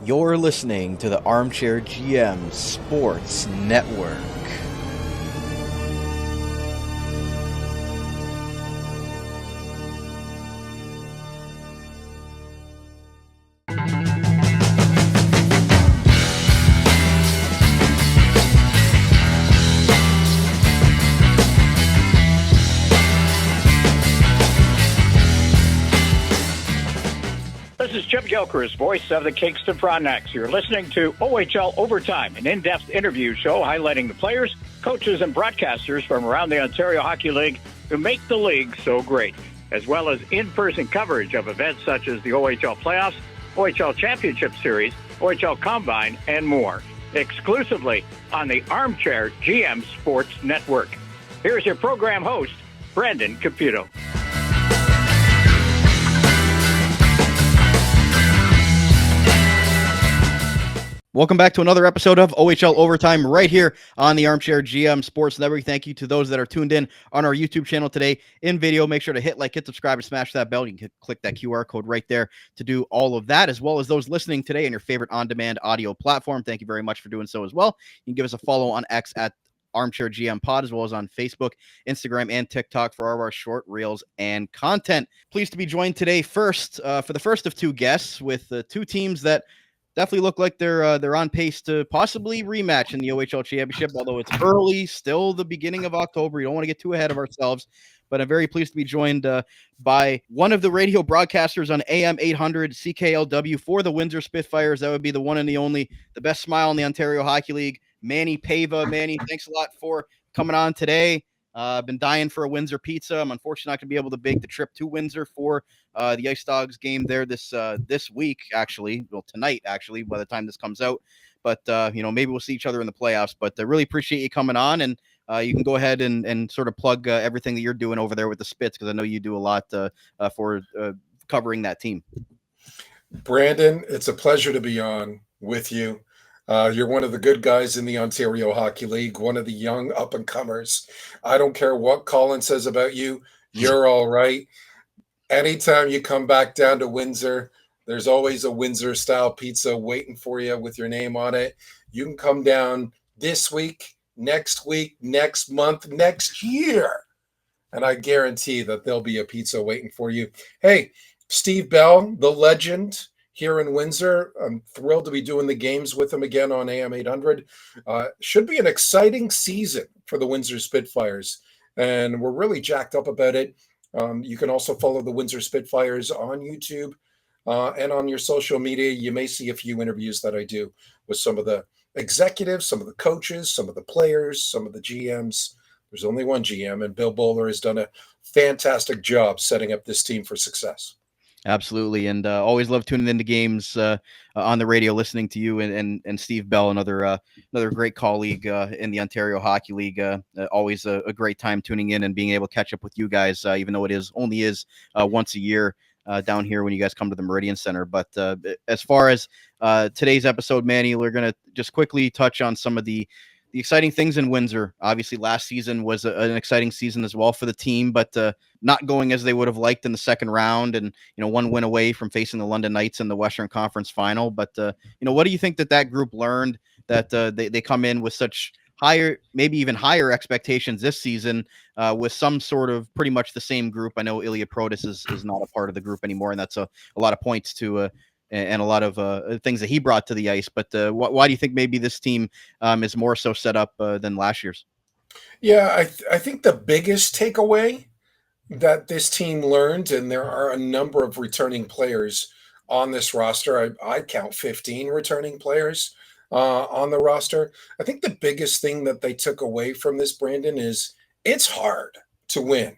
You're listening to the Armchair GM Sports Network. This is Chip Gilchrist, voice of the Kingston Frontenacs. You're listening to OHL Overtime, an in-depth interview show highlighting the players, coaches, and broadcasters from around the Ontario Hockey League who make the league so great, as well as in-person coverage of events such as the OHL Playoffs, OHL Championship Series, OHL Combine, and more, exclusively on the Armchair GM Sports Network. Here's your program host, Brandon Caputo. Welcome back to another episode of OHL Overtime right here on the Armchair GM Sports Network. Thank you to those that are tuned in on our YouTube channel today in video. Make sure to hit like, hit subscribe, and smash that bell. You can click that QR code right there to do all of that, as well as those listening today on your favorite on-demand audio platform. Thank you very much for doing so as well. You can give us a follow on X at Armchair GM Pod, as well as on Facebook, Instagram, and TikTok for all of our short reels and content. Pleased to be joined today for the first of two guests with two teams that definitely look like they're on pace to possibly rematch in the OHL Championship, although it's early, still the beginning of October. You don't want to get too ahead of ourselves, but I'm very pleased to be joined by one of the radio broadcasters on AM 800 CKLW for the Windsor Spitfires. That would be the one and the only, the best smile in the Ontario Hockey League, Manny Paiva. Manny, thanks a lot for coming on today. I've been dying for a Windsor pizza. I'm unfortunately not going to be able to make the trip to Windsor for the Ice Dogs game there this week, actually. Well, tonight, actually, by the time this comes out. But, maybe we'll see each other in the playoffs. But I really appreciate you coming on. And you can go ahead and sort of plug everything that you're doing over there with the Spits, because I know you do a lot for covering that team. Brandon, it's a pleasure to be on with you. You're one of the good guys in the Ontario Hockey League, one of the young up-and-comers. I don't care what Colin says about you. You're all right. Anytime you come back down to Windsor, there's always a Windsor-style pizza waiting for you with your name on it. You can come down this week, next month, next year, and I guarantee that there'll be a pizza waiting for you. Hey, Steve Bell, the legend, here in Windsor. I'm thrilled to be doing the games with him again on AM 800. Should be an exciting season for the Windsor Spitfires, and we're really jacked up about it. You can also follow the Windsor Spitfires on YouTube and on your social media. You may see a few interviews that I do with some of the executives, some of the coaches, some of the players, some of the GMs. There's only one GM, and Bill Bowler has done a fantastic job setting up this team for success. Absolutely, and always love tuning into games on the radio, listening to you and Steve Bell, another great colleague in the Ontario Hockey League. Always a great time tuning in and being able to catch up with you guys, even though it only is once a year down here when you guys come to the Meridian Center. But as far as today's episode, Manny, we're going to just quickly touch on some of the exciting things in Windsor. Obviously, last season was an exciting season as well for the team, but not going as they would have liked in the second round, and one win away from facing the London Knights in the Western Conference Final. But what do you think that group learned that they come in with such higher, maybe even higher expectations this season with some sort of pretty much the same group? I know Ilya Protas is not a part of the group anymore, and that's a lot of points to and a lot of things that he brought to the ice. But why do you think maybe this team is more so set up than last year's? Yeah, I think the biggest takeaway that this team learned, and there are a number of returning players on this roster. I count 15 returning players on the roster. I think the biggest thing that they took away from this, Brandon, is it's hard to win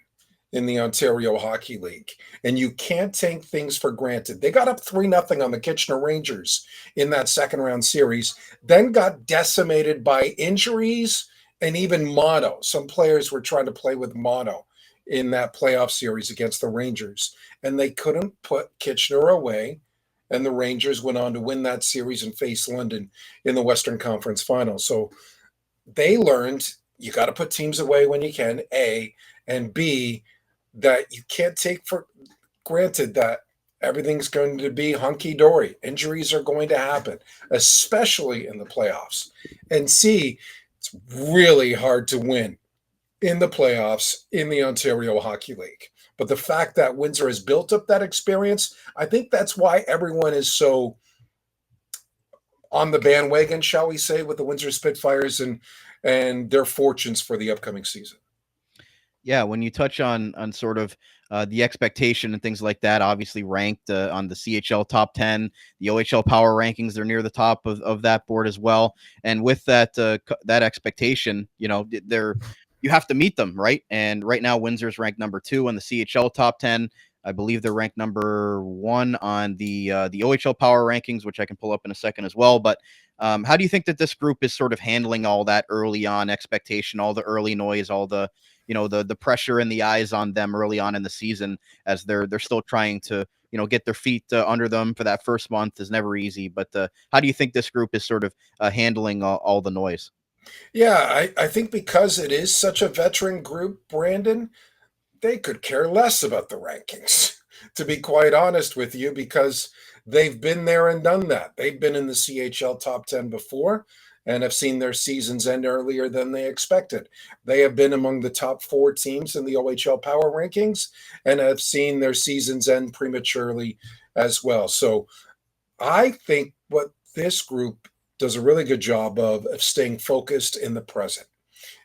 in the Ontario Hockey League, and you can't take things for granted. They got up 3-0 on the Kitchener Rangers in that second round series, then got decimated by injuries and even mono. Some players were trying to play with mono in that playoff series against the Rangers, and they couldn't put Kitchener away, and the Rangers went on to win that series and face London in the Western Conference Finals. So they learned you got to put teams away when you can, A, and B, that you can't take for granted that everything's going to be hunky-dory. Injuries are going to happen, especially in the playoffs. And C, it's really hard to win in the playoffs in the Ontario Hockey League. But the fact that Windsor has built up that experience, I think that's why everyone is so on the bandwagon, shall we say, with the Windsor Spitfires and their fortunes for the upcoming season. Yeah, when you touch on sort of the expectation and things like that, obviously ranked on the CHL top 10, the OHL power rankings, they're near the top of that board as well. And with that that expectation, you have to meet them, right? And right now, Windsor's ranked number 2 on the CHL top 10. I believe they're ranked number 1 on the OHL power rankings, which I can pull up in a second as well. But how do you think that this group is sort of handling all that early on expectation, all the early noise, all the the pressure and the eyes on them early on in the season, as they're still trying to get their feet under them for that first month is never easy. But how do you think this group is sort of handling all the noise? Yeah, I think because it is such a veteran group, Brandon, they could care less about the rankings, to be quite honest with you, because they've been there and done that. They've been in the CHL top 10 before and have seen their seasons end earlier than they expected. They have been among the top 4 teams in the OHL power rankings and have seen their seasons end prematurely as well. So I think what this group does a really good job of staying focused in the present.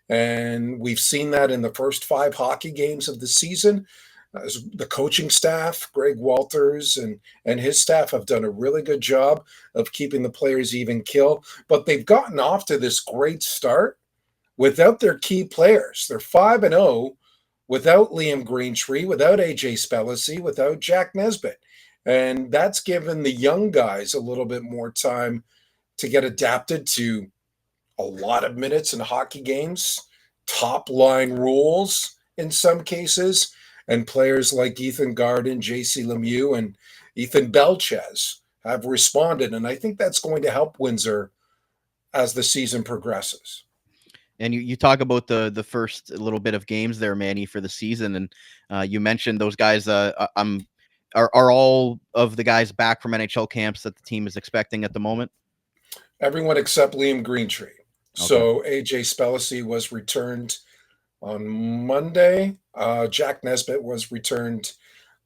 And we've seen that in the first 5 hockey games of the season. The coaching staff, Greg Walters and his staff, have done a really good job of keeping the players even kill. But they've gotten off to this great start without their key players. They're 5-0 without Liam Greentree, without AJ Spellacy, without Jack Nesbitt. And that's given the young guys a little bit more time to get adapted to a lot of minutes in hockey games, top line rules in some cases, and players like Ethan Garden, JC Lemieux, and Ethan Belchez have responded. And I think that's going to help Windsor as the season progresses. And you talk about the first little bit of games there, Manny, for the season, and you mentioned those guys. Are all of the guys back from NHL camps that the team is expecting at the moment? Everyone except Liam Greentree. Okay. So AJ Spellacy was returned on Monday. Jack Nesbitt was returned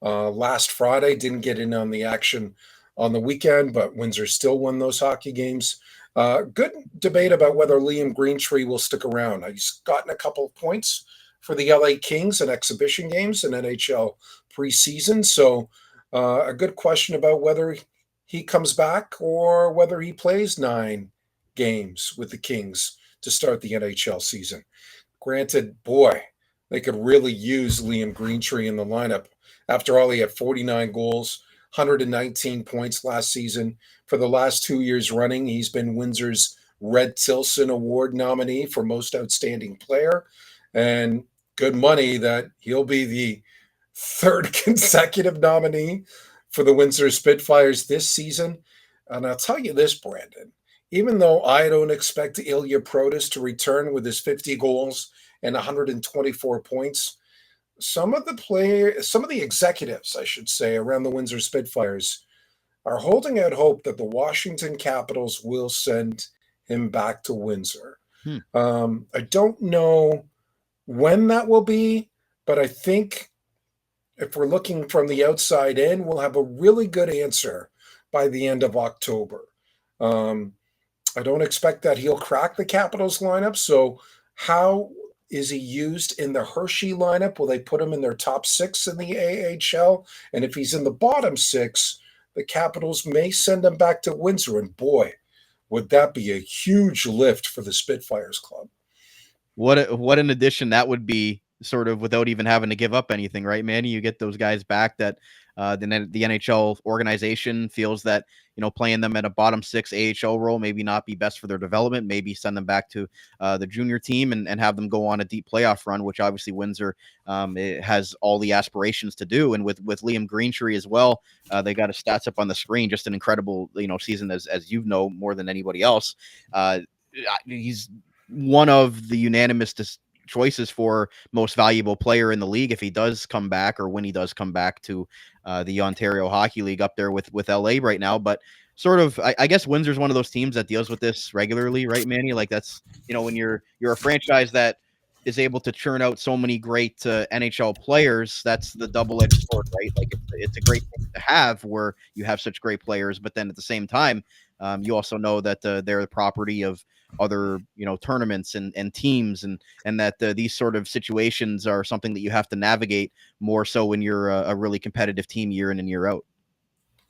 last Friday. Didn't get in on the action on the weekend, but Windsor still won those hockey games. Good debate about whether Liam Greentree will stick around. He's gotten a couple of points for the LA Kings in exhibition games in NHL preseason. So a good question about whether he comes back or whether he plays 9 games with the Kings to start the NHL season. Granted, boy, they could really use Liam Greentree in the lineup. After all, he had 49 goals, 119 points last season. For the last 2 years running, he's been Windsor's Red Tilson Award nominee for Most Outstanding Player. And good money that he'll be the 3rd consecutive nominee for the Windsor Spitfires this season. And I'll tell you this, Brandon, even though I don't expect Ilya Protas to return with his 50 goals and 124 points, some of the executives, I should say, around the Windsor Spitfires are holding out hope that the Washington Capitals will send him back to Windsor. I don't know when that will be, but I think if we're looking from the outside in, we'll have a really good answer by the end of October. I don't expect that he'll crack the Capitals lineup. So how is he used in the Hershey lineup? Will they put him in their top 6 in the AHL? And if he's in the bottom 6, the Capitals may send him back to Windsor. And boy, would that be a huge lift for the Spitfires club. What an addition that would be, sort of without even having to give up anything, right, Manny? You get those guys back that the NHL organization feels that playing them at a bottom 6 AHL role maybe not be best for their development. Maybe send them back to the junior team and have them go on a deep playoff run, which obviously Windsor has all the aspirations to do. And with Liam Greentree as well, they got his stats up on the screen. Just an incredible season, as you know more than anybody else. He's one of the unanimous choices for most valuable player in the league if he does come back, or when he does come back to the Ontario Hockey League up there with LA right now. But sort of, I guess Windsor's one of those teams that deals with this regularly, right, Manny? Like that's, when you're a franchise that is able to churn out so many great NHL players, that's the double-edged sword, right? Like it's a great thing to have where you have such great players, but then at the same time, you also know that they're the property of other, tournaments and teams, and that these sort of situations are something that you have to navigate more so when you're a really competitive team year in and year out.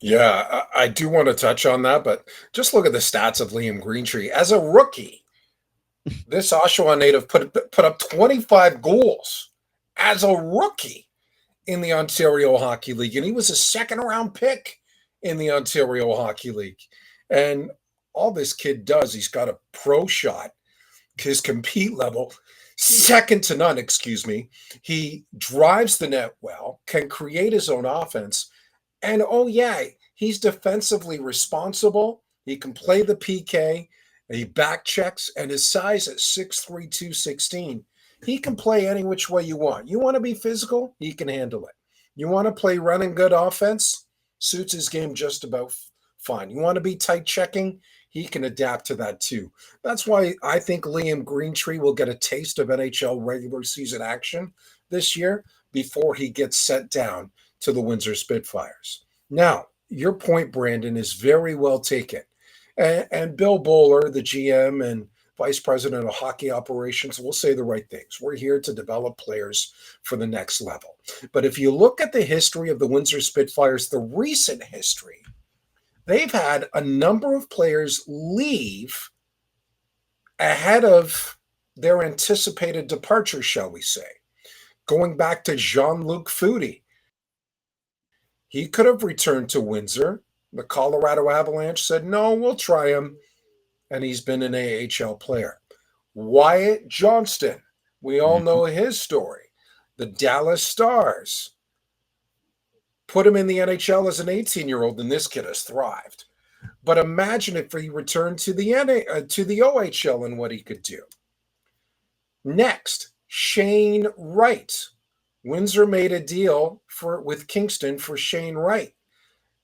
Yeah, I do want to touch on that, but just look at the stats of Liam Greentree. As a rookie, this Oshawa native put up 25 goals as a rookie in the Ontario Hockey League, and he was a second-round pick in the Ontario Hockey League. And all this kid does, he's got a pro shot, his compete level, second to none, He drives the net well, can create his own offense, and oh yeah, he's defensively responsible. He can play the PK, he back checks, and his size at 6'3", 216. He can play any which way you want. You want to be physical? He can handle it. You want to play running good offense? Suits his game just about fine. You want to be tight checking? He can adapt to that too. That's why I think Liam Greentree will get a taste of NHL regular season action this year before he gets sent down to the Windsor Spitfires. Now, your point, Brandon, is very well taken. And Bill Bowler, the GM and Vice President of Hockey Operations, will say the right things. We're here to develop players for the next level. But if you look at the history of the Windsor Spitfires, the recent history, they've had a number of players leave ahead of their anticipated departure, shall we say. Going back to Jean-Luc Foudy, he could have returned to Windsor. The Colorado Avalanche said, no, we'll try him. And he's been an AHL player. Wyatt Johnston, we all know his story. The Dallas Stars put him in the NHL as an 18-year-old, and this kid has thrived. But imagine if he returned to the OHL and what he could do. Next, Shane Wright. Windsor made a deal with Kingston for Shane Wright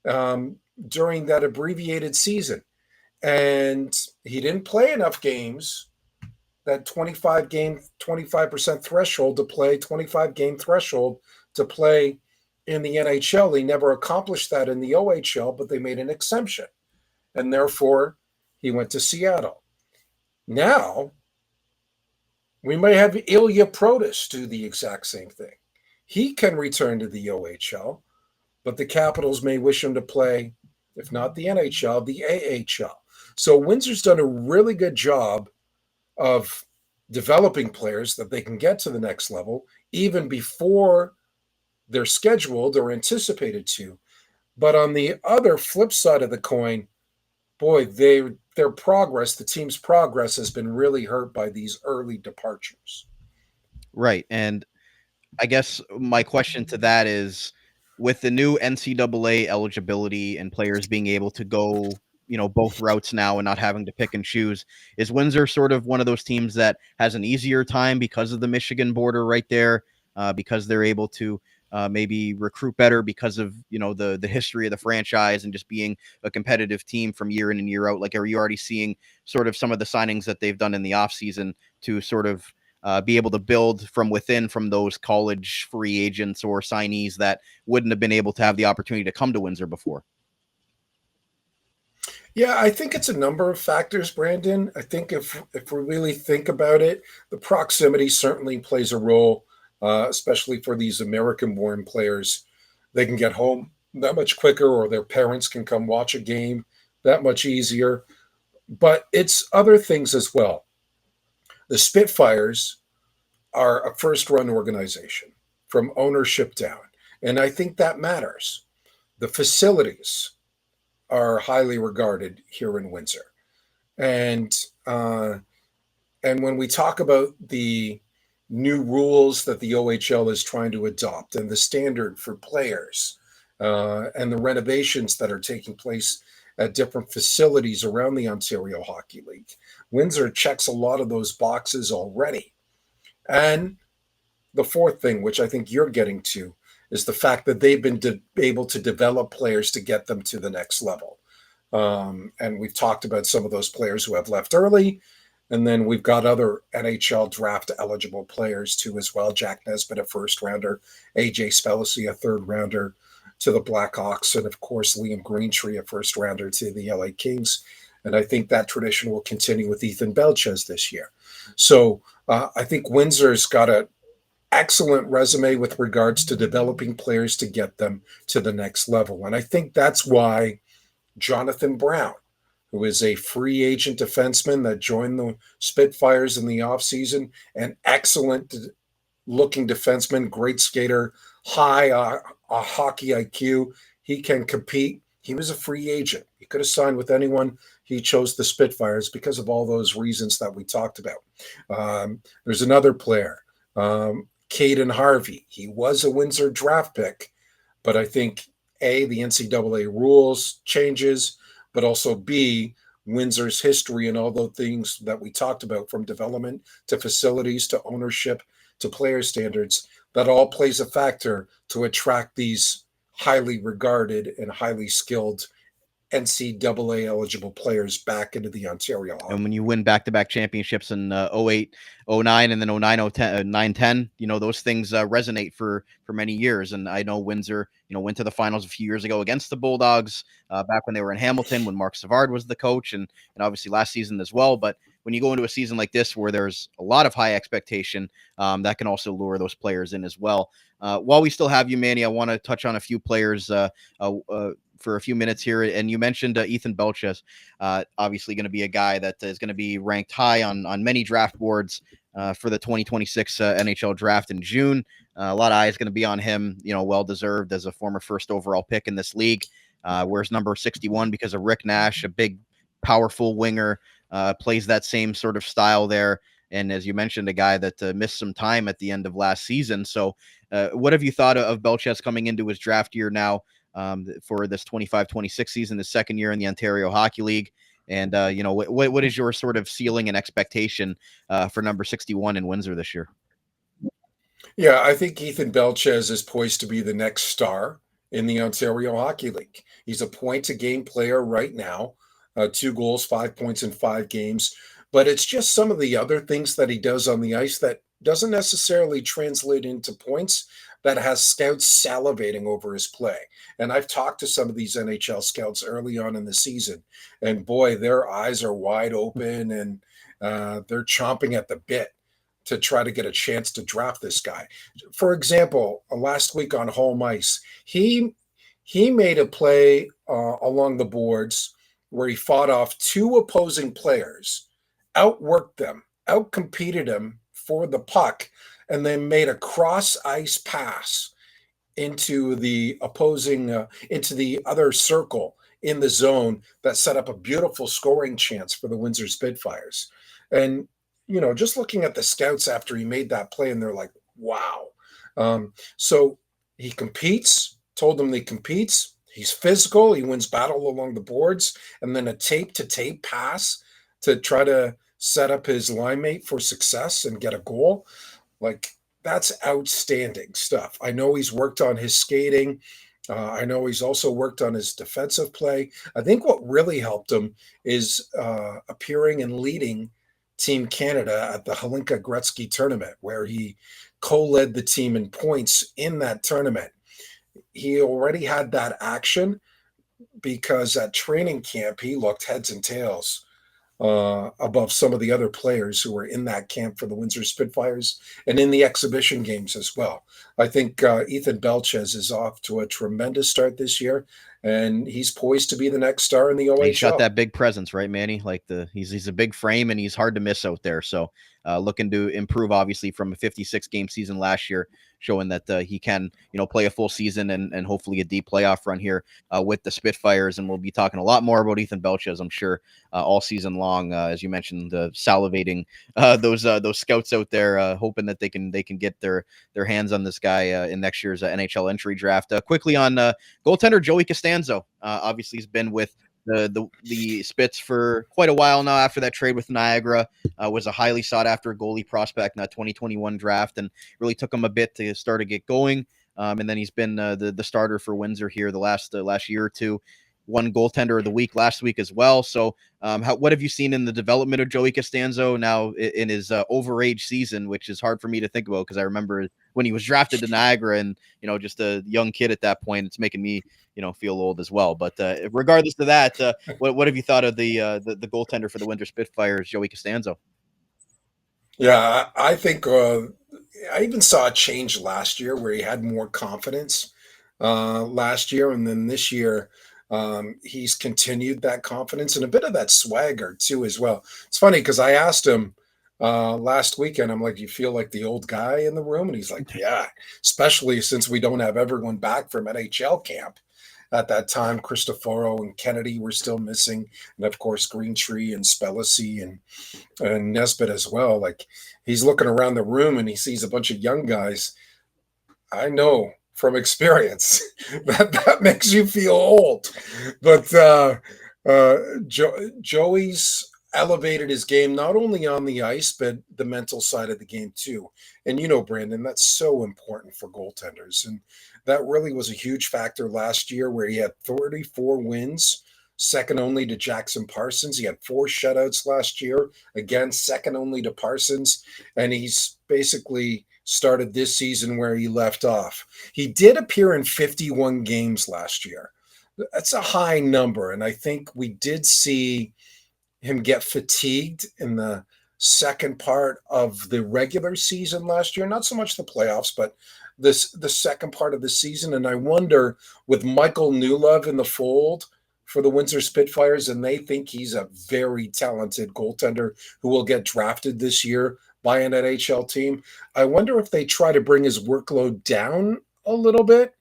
during that abbreviated season. And he didn't play enough games, that 25% threshold to play, 25-game threshold to play in the NHL. He never accomplished that in the OHL, but they made an exemption. And therefore, he went to Seattle. Now, we may have Ilya Protas do the exact same thing. He can return to the OHL, but the Capitals may wish him to play, if not the NHL, the AHL. So Windsor's done a really good job of developing players that they can get to the next level, even before they're scheduled or anticipated to. But on the other flip side of the coin, boy, their progress, the team's progress, has been really hurt by these early departures. Right. And I guess my question to that is, with the new NCAA eligibility and players being able to go, both routes now and not having to pick and choose, is Windsor sort of one of those teams that has an easier time because of the Michigan border right there, because they're able to maybe recruit better because of, the history of the franchise and just being a competitive team from year in and year out? Like, are you already seeing sort of some of the signings that they've done in the offseason to sort of be able to build from within, from those college free agents or signees that wouldn't have been able to have the opportunity to come to Windsor before? Yeah, I think it's a number of factors, Brandon. I think if we really think about it, the proximity certainly plays a role, especially for these American-born players. They can get home that much quicker, or their parents can come watch a game that much easier. But it's other things as well. The Spitfires are a first-run organization from ownership down, and I think that matters. The facilities are highly regarded here in Windsor, and when we talk about the new rules that the OHL is trying to adopt and the standard for players and the renovations that are taking place at different facilities around the Ontario Hockey League, Windsor checks a lot of those boxes already. And the fourth thing, which I think you're getting to, is the fact that they've been able to develop players to get them to the next level. And we've talked about some of those players who have left early. And then we've got other NHL draft eligible players too as well. Jack Nesbitt, a first rounder, AJ Spellacy, a third rounder to the Blackhawks, and of course Liam Greentree, a first rounder to the LA Kings. And I think that tradition will continue with Ethan Belchez this year. So I think Windsor's got an excellent resume with regards to developing players to get them to the next level. And I think that's why Jonathan Brown, who is a free agent defenseman that joined the Spitfires in the offseason, an excellent looking defenseman, great skater, high hockey IQ. He can compete. He was a free agent. He could have signed with anyone. He chose the Spitfires because of all those reasons that we talked about. There's another player, Caden Harvey. He was a Windsor draft pick, but I think A, the NCAA rules changes, but also B, Windsor's history and all the things that we talked about, from development to facilities to ownership to player standards, that all plays a factor to attract these highly regarded and highly skilled NCAA eligible players back into the Ontario Hockey. And when you win back-to-back championships in 08, 09, and then 09, 010, 9, 10, those things resonate for many years. And I know Windsor, went to the finals a few years ago against the Bulldogs back when they were in Hamilton, when Mark Savard was the coach, and obviously last season as well. But when you go into a season like this where there's a lot of high expectation, that can also lure those players in as well. While we still have you, Manny, I want to touch on a few players for a few minutes here. And you mentioned Ethan Belchez, obviously going to be a guy that is going to be ranked high on many draft boards for the 2026 NHL draft in June. A lot of eyes going to be on him, well-deserved as a former first overall pick in this league. Wears number 61 because of Rick Nash, a big, powerful winger, plays that same sort of style there. And as you mentioned, a guy that missed some time at the end of last season. So what have you thought of Belchez coming into his draft year now? For this 25-26 season, the second year in the Ontario Hockey League. And, what is your sort of ceiling and expectation for number 61 in Windsor this year? Yeah, I think Ethan Belchez is poised to be the next star in the Ontario Hockey League. He's a point-a-game player right now, 2 goals, 5 points in 5 games. But it's just some of the other things that he does on the ice that doesn't necessarily translate into points, that has scouts salivating over his play. And I've talked to some of these NHL scouts early on in the season, and boy, their eyes are wide open, and they're chomping at the bit to try to get a chance to draft this guy. For example, last week on home ice, he made a play along the boards where he fought off 2 opposing players, outworked them, outcompeted them for the puck, and then made a cross ice pass into the opposing, into the other circle in the zone that set up a beautiful scoring chance for the Windsor Spitfires. And, just looking at the scouts after he made that play, and they're like, wow. So he competes, told them he competes. He's physical. He wins battle along the boards, and then a tape-to-tape pass to try to set up his line mate for success and get a goal. Like, that's outstanding stuff. I know he's worked on his skating. I know he's also worked on his defensive play. I think what really helped him is appearing and leading Team Canada at the Hlinka Gretzky tournament, where he co-led the team in points in that tournament. He already had that action because at training camp, he looked heads and tails above some of the other players who were in that camp for the Windsor Spitfires and in the exhibition games as well. I think Ethan Belchez is off to a tremendous start this year, and he's poised to be the next star in the OHL. He's got that big presence, right, Manny? Like he's a big frame, and he's hard to miss out there. So looking to improve, obviously, from a 56-game season last year, showing that he can, play a full season and hopefully a deep playoff run here with the Spitfires. And we'll be talking a lot more about Ethan Belchez, I'm sure, all season long, as you mentioned, salivating those scouts out there, hoping that they can get their hands on this guy in next year's NHL entry draft. Quickly on goaltender Joey Costanzo, obviously he's been with the Spits for quite a while now. After that trade with Niagara, was a highly sought after goalie prospect in that 2021 draft, and really took him a bit to start to get going. And then he's been the starter for Windsor here the last year or two. One goaltender of the week last week as well. So, what have you seen in the development of Joey Costanzo now in his overage season, which is hard for me to think about because I remember when he was drafted to Niagara and just a young kid at that point. It's making me feel old as well. But regardless of that, what have you thought of the goaltender for the Windsor Spitfires, Joey Costanzo? Yeah, I think I even saw a change last year where he had more confidence last year, and then this year he's continued that confidence and a bit of that swagger too as well. It's funny because I asked him last weekend, I'm like, "Do you feel like the old guy in the room?" And he's like, "Yeah," especially since we don't have everyone back from NHL camp. At that time, Cristoforo and Kennedy were still missing, and of course Greentree and Spellacy and Nesbitt as well. Like he's looking around the room and he sees a bunch of young guys. I know from experience that makes you feel old, but Joey's elevated his game not only on the ice but the mental side of the game too. And Brandon, that's so important for goaltenders, and that really was a huge factor last year where he had 34 wins, second only to Jackson Parsons. He had 4 shutouts last year, again, second only to Parsons. And he's basically started this season where he left off. He did appear in 51 games last year. That's a high number. And I think we did see him get fatigued in the second part of the regular season last year. Not so much the playoffs, but the second part of the season. And I wonder, with Michael Newlove in the fold for the Windsor Spitfires, and they think he's a very talented goaltender who will get drafted this year by an NHL team. I wonder if they try to bring his workload down a little bit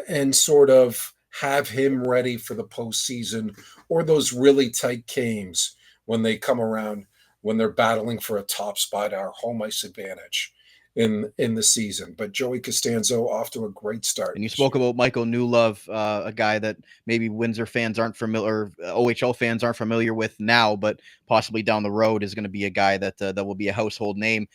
and sort of have him ready for the postseason or those really tight games when they come around, when they're battling for a top spot, our home ice advantage in the season. But Joey Costanzo off to a great start. And you spoke about Michael Newlove, a guy that maybe Windsor fans aren't familiar, OHL fans aren't familiar with now, but possibly down the road is going to be a guy that will be a household name.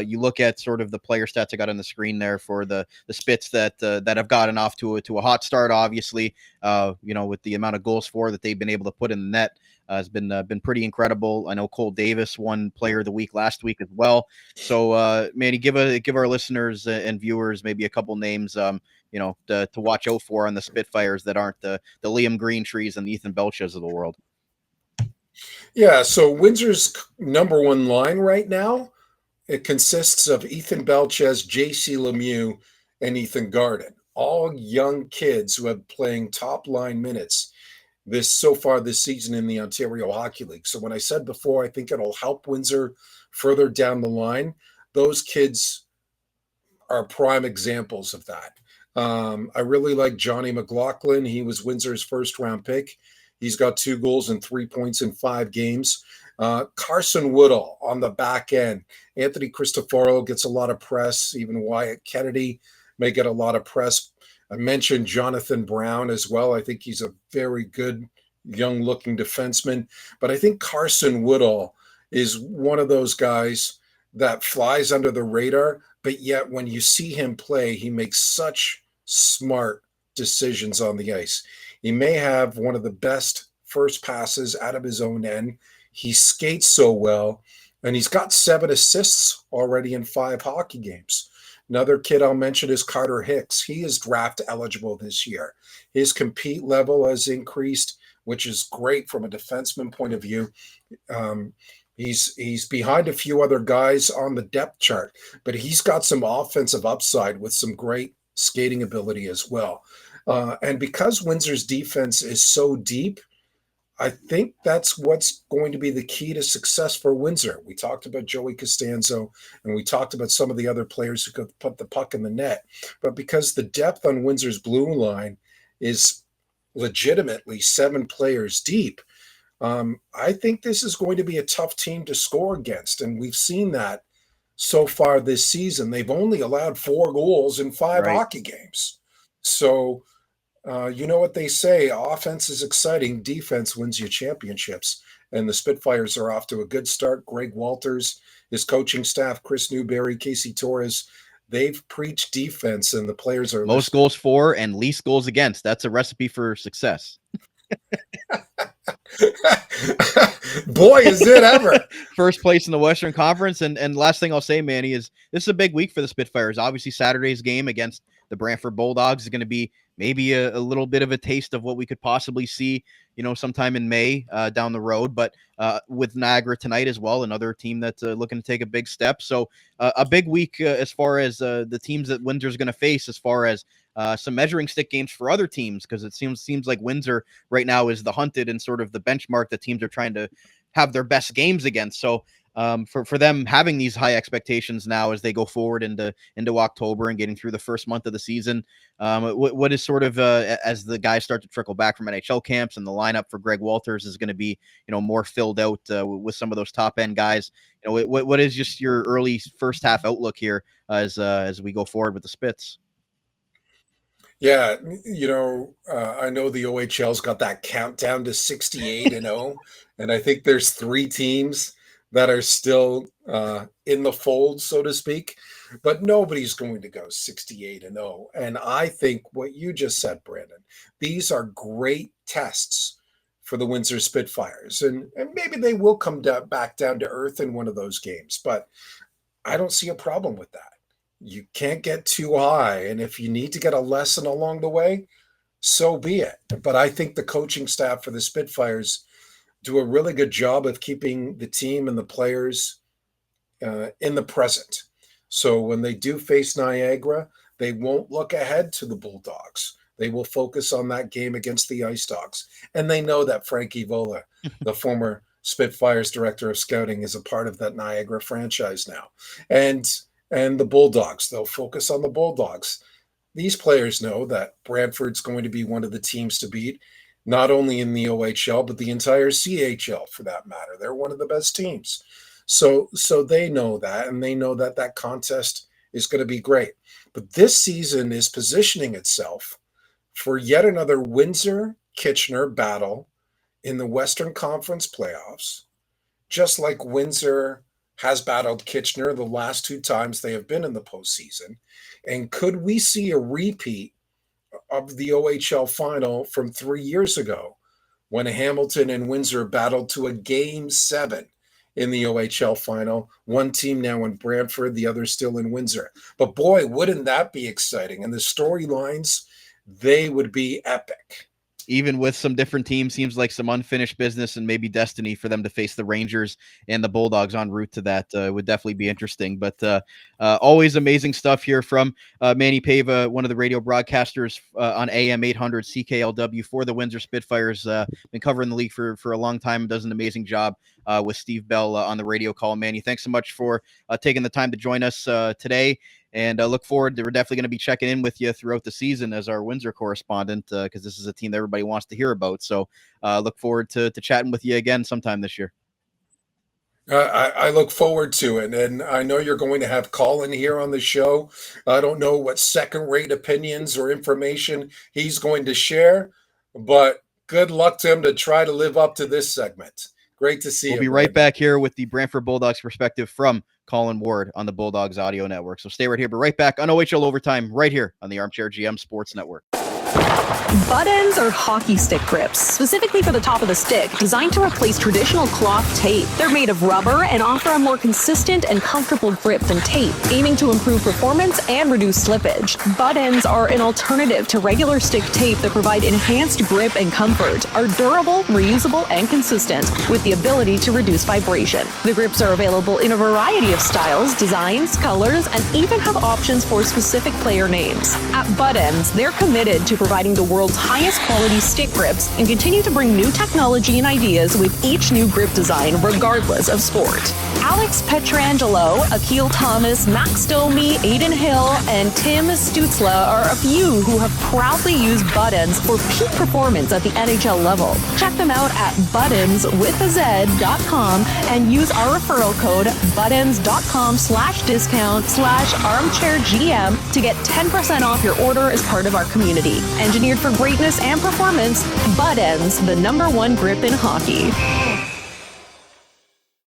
You look at sort of the player stats I got on the screen there for the Spits that have gotten off to a hot start. Obviously, with the amount of goals for that they've been able to put in the net. Has been pretty incredible. I know Cole Davis won Player of the Week last week as well. So, Manny, give our listeners and viewers maybe a couple names, to watch out for on the Spitfires that aren't the Liam Greentrees and the Ethan Belches of the world. Yeah, so Windsor's number one line right now, it consists of Ethan Belches, J.C. Lemieux, and Ethan Garden, all young kids who have playing top line minutes so far this season in the Ontario Hockey League. So when I said before, I think it'll help Windsor further down the line. Those kids are prime examples of that. I really like Johnny McLaughlin. He was Windsor's first round pick. He's got 2 goals and 3 points in 5 games. Carson Woodall on the back end. Anthony Cristoforo gets a lot of press. Even Wyatt Kennedy may get a lot of press. I mentioned Jonathan Brown as well. I think he's a very good young-looking defenseman. But I think Carson Woodall is one of those guys that flies under the radar, but yet when you see him play, he makes such smart decisions on the ice. He may have one of the best first passes out of his own end. He skates so well, and he's got 7 assists already in 5 hockey games. Another kid I'll mention is Carter Hicks. He is draft eligible this year. His compete level has increased, which is great from a defenseman point of view. He's behind a few other guys on the depth chart, but he's got some offensive upside with some great skating ability as well. And because Windsor's defense is so deep, I think that's what's going to be the key to success for Windsor. We talked about Joey Costanzo, and we talked about some of the other players who could put the puck in the net. But because the depth on Windsor's blue line is legitimately 7 players deep, I think this is going to be a tough team to score against. And we've seen that so far this season. They've only allowed 4 goals in 5 hockey games. So You know what they say, offense is exciting, defense wins you championships. And the Spitfires are off to a good start. Greg Walters, his coaching staff, Chris Newberry, Casey Torres, they've preached defense, and the players are most listening. goals for and least goals against. That's a recipe for success. Boy, is it ever. First place in the Western Conference. And last thing I'll say, Manny, is this is a big week for the Spitfires. Obviously, Saturday's game against the Brantford Bulldogs is going to be maybe a little bit of a taste of what we could possibly see, sometime in May down the road. But with Niagara tonight as well, another team that's looking to take a big step. So a big week as far as the teams that Windsor's going to face, as far as some measuring stick games for other teams, because it seems like Windsor right now is the hunted and sort of the benchmark that teams are trying to have their best games against. So for them having these high expectations now as they go forward into October and getting through the first month of the season, what is sort of as the guys start to trickle back from NHL camps and the lineup for Greg Walters is going to be more filled out with some of those top end guys. What is just your early first half outlook here as we go forward with the Spits? Yeah, I know the OHL's got that countdown to 68-0, and I think there's 3 teams that are still in the fold, so to speak, but nobody's going to go 68-0. And I think what you just said, Brandon, these are great tests for the Windsor Spitfires, and maybe they will come back down to earth in one of those games, but I don't see a problem with that. You can't get too high, and if you need to get a lesson along the way, so be it. But I think the coaching staff for the Spitfires do a really good job of keeping the team and the players in the present. So when they do face Niagara, they won't look ahead to the Bulldogs. They will focus on that game against the Ice Dogs. And they know that Frankie Vola, the former Spitfires director of scouting, is a part of that Niagara franchise now. And the Bulldogs, they'll focus on the Bulldogs. These players know that Brantford's going to be one of the teams to beat, not only in the OHL, but the entire CHL for that matter. They're one of the best teams. So they know that, and they know that that contest is going to be great. But this season is positioning itself for yet another Windsor-Kitchener battle in the Western Conference playoffs, just like Windsor has battled Kitchener the last 2 times they have been in the postseason. And could we see a repeat of the OHL final from 3 years ago when Hamilton and Windsor battled to a Game 7 in the OHL final? One team now in Brantford, the other still in Windsor. But boy, wouldn't that be exciting? And the storylines, they would be epic. Even with some different teams, seems like some unfinished business and maybe destiny for them to face the Rangers and the Bulldogs en route to that would definitely be interesting. But always amazing stuff here from Manny Paiva, one of the radio broadcasters on AM 800 CKLW for the Windsor Spitfires. Been covering the league for a long time, does an amazing job with Steve Bell on the radio call. Manny, thanks so much for taking the time to join us today. And look forward to, we're definitely going to be checking in with you throughout the season as our Windsor correspondent, because this is a team that everybody wants to hear about. So look forward to chatting with you again sometime this year. I look forward to it. And I know you're going to have Colin here on the show. I don't know what second-rate opinions or information he's going to share, but good luck to him to try to live up to this segment. Great to see you. We'll be right back here with the Brantford Bulldogs perspective from Colin Ward on the Bulldogs Audio Network. So stay right here, but right back on OHL Overtime right here on the Armchair GM Sports Network. Butt ends are hockey stick grips, specifically for the top of the stick, designed to replace traditional cloth tape. They're made of rubber and offer a more consistent and comfortable grip than tape, aiming to improve performance and reduce slippage. Butt ends are an alternative to regular stick tape that provide enhanced grip and comfort, are durable, reusable, and consistent, with the ability to reduce vibration. The grips are available in a variety of styles, designs, colors, and even have options for specific player names. At Butt Ends, they're committed to providing the world's highest quality stick grips and continue to bring new technology and ideas with each new grip design, regardless of sport. Alex Petrangelo, Akil Thomas, Max Domi, Aiden Hill, and Tim Stutzla are a few who have proudly used Butt Ends for peak performance at the NHL level. Check them out at buttonswithaz.com and use our referral code buttons.com/discount/armchairgm to get 10% off your order as part of our community. Engineered for greatness and performance, Butt Ends, the #1 grip in hockey.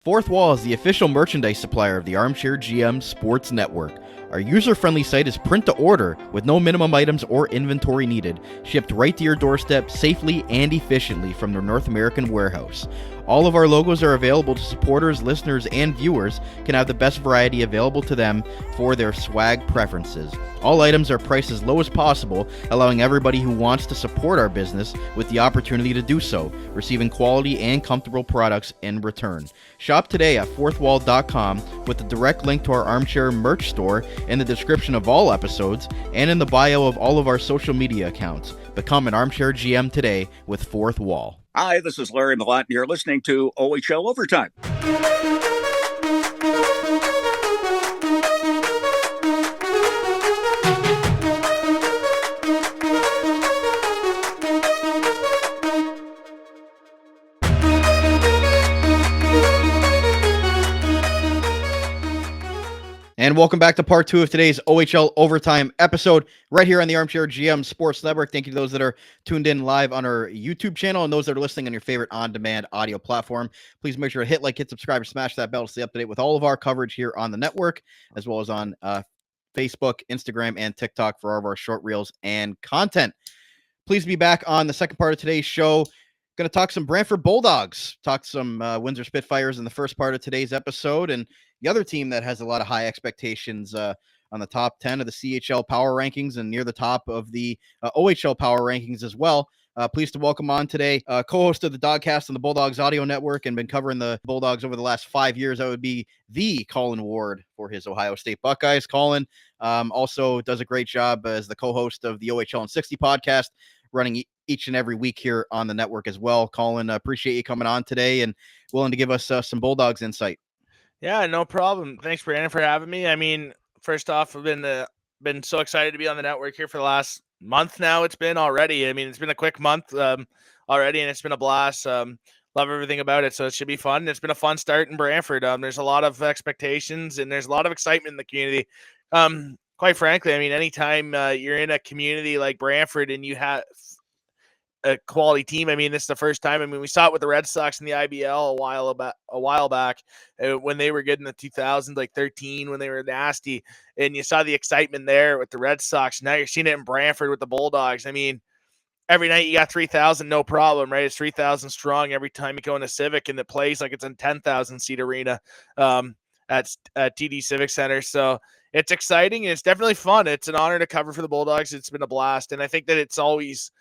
Fourth Wall is the official merchandise supplier of the Armchair GM Sports Network. Our user-friendly site is print to order with no minimum items or inventory needed, shipped right to your doorstep safely and efficiently from the North American warehouse. All of our logos are available to supporters, listeners, and viewers can have the best variety available to them for their swag preferences. All items are priced as low as possible, allowing everybody who wants to support our business with the opportunity to do so, receiving quality and comfortable products in return. Shop today at fourthwall.com with a direct link to our Armchair merch store in the description of all episodes and in the bio of all of our social media accounts. Become an Armchair GM today with Fourth Wall. Hi, this is Larry Millett, and you're listening to OHL Overtime. And welcome back to part 2 of today's OHL Overtime episode right here on the Armchair GM Sports Network. Thank you to those that are tuned in live on our YouTube channel and those that are listening on your favorite on-demand audio platform. Please make sure to hit like, hit subscribe, and smash that bell to stay up to date with all of our coverage here on the network, as well as on Facebook, Instagram, and TikTok for all of our short reels and content. Please be back on the second part of today's show. Going to talk some Brantford Bulldogs, talk some Windsor Spitfires in the first part of today's episode, and the other team that has a lot of high expectations on the top 10 of the CHL power rankings and near the top of the OHL power rankings as well. Pleased to welcome on today co-host of the Dawgcast on the Bulldogs Audio Network and been covering the Bulldogs over the last 5 years. That would be the Colin Ward for his Ohio State Buckeyes. Colin also does a great job as the co-host of the OHL and 60 podcast, running each and every week here on the network as well. Colin, appreciate you coming on today and willing to give us some Bulldogs insight. Yeah, no problem. Thanks, Brandon, for having me. I mean, first off, I've been so excited to be on the network here for the last month now. It's been already. I mean, it's been a quick month already, and it's been a blast. Love everything about it, so it should be fun. It's been a fun start in Brantford. There's a lot of expectations, and there's a lot of excitement in the community. Quite frankly, I mean, anytime you're in a community like Brantford and you have a quality team. I mean, this is the first time. I mean, we saw it with the Red Sox in the IBL a while back when they were good in the 2000s, like 13, when they were nasty, and you saw the excitement there with the Red Sox. Now you're seeing it in Brantford with the Bulldogs. I mean, every night you got 3,000, no problem, right? It's 3,000 strong every time you go in a Civic, and it plays like it's a 10,000 seat arena at TD Civic Center. So it's exciting and it's definitely fun. It's an honor to cover for the Bulldogs. It's been a blast, and I think that it's always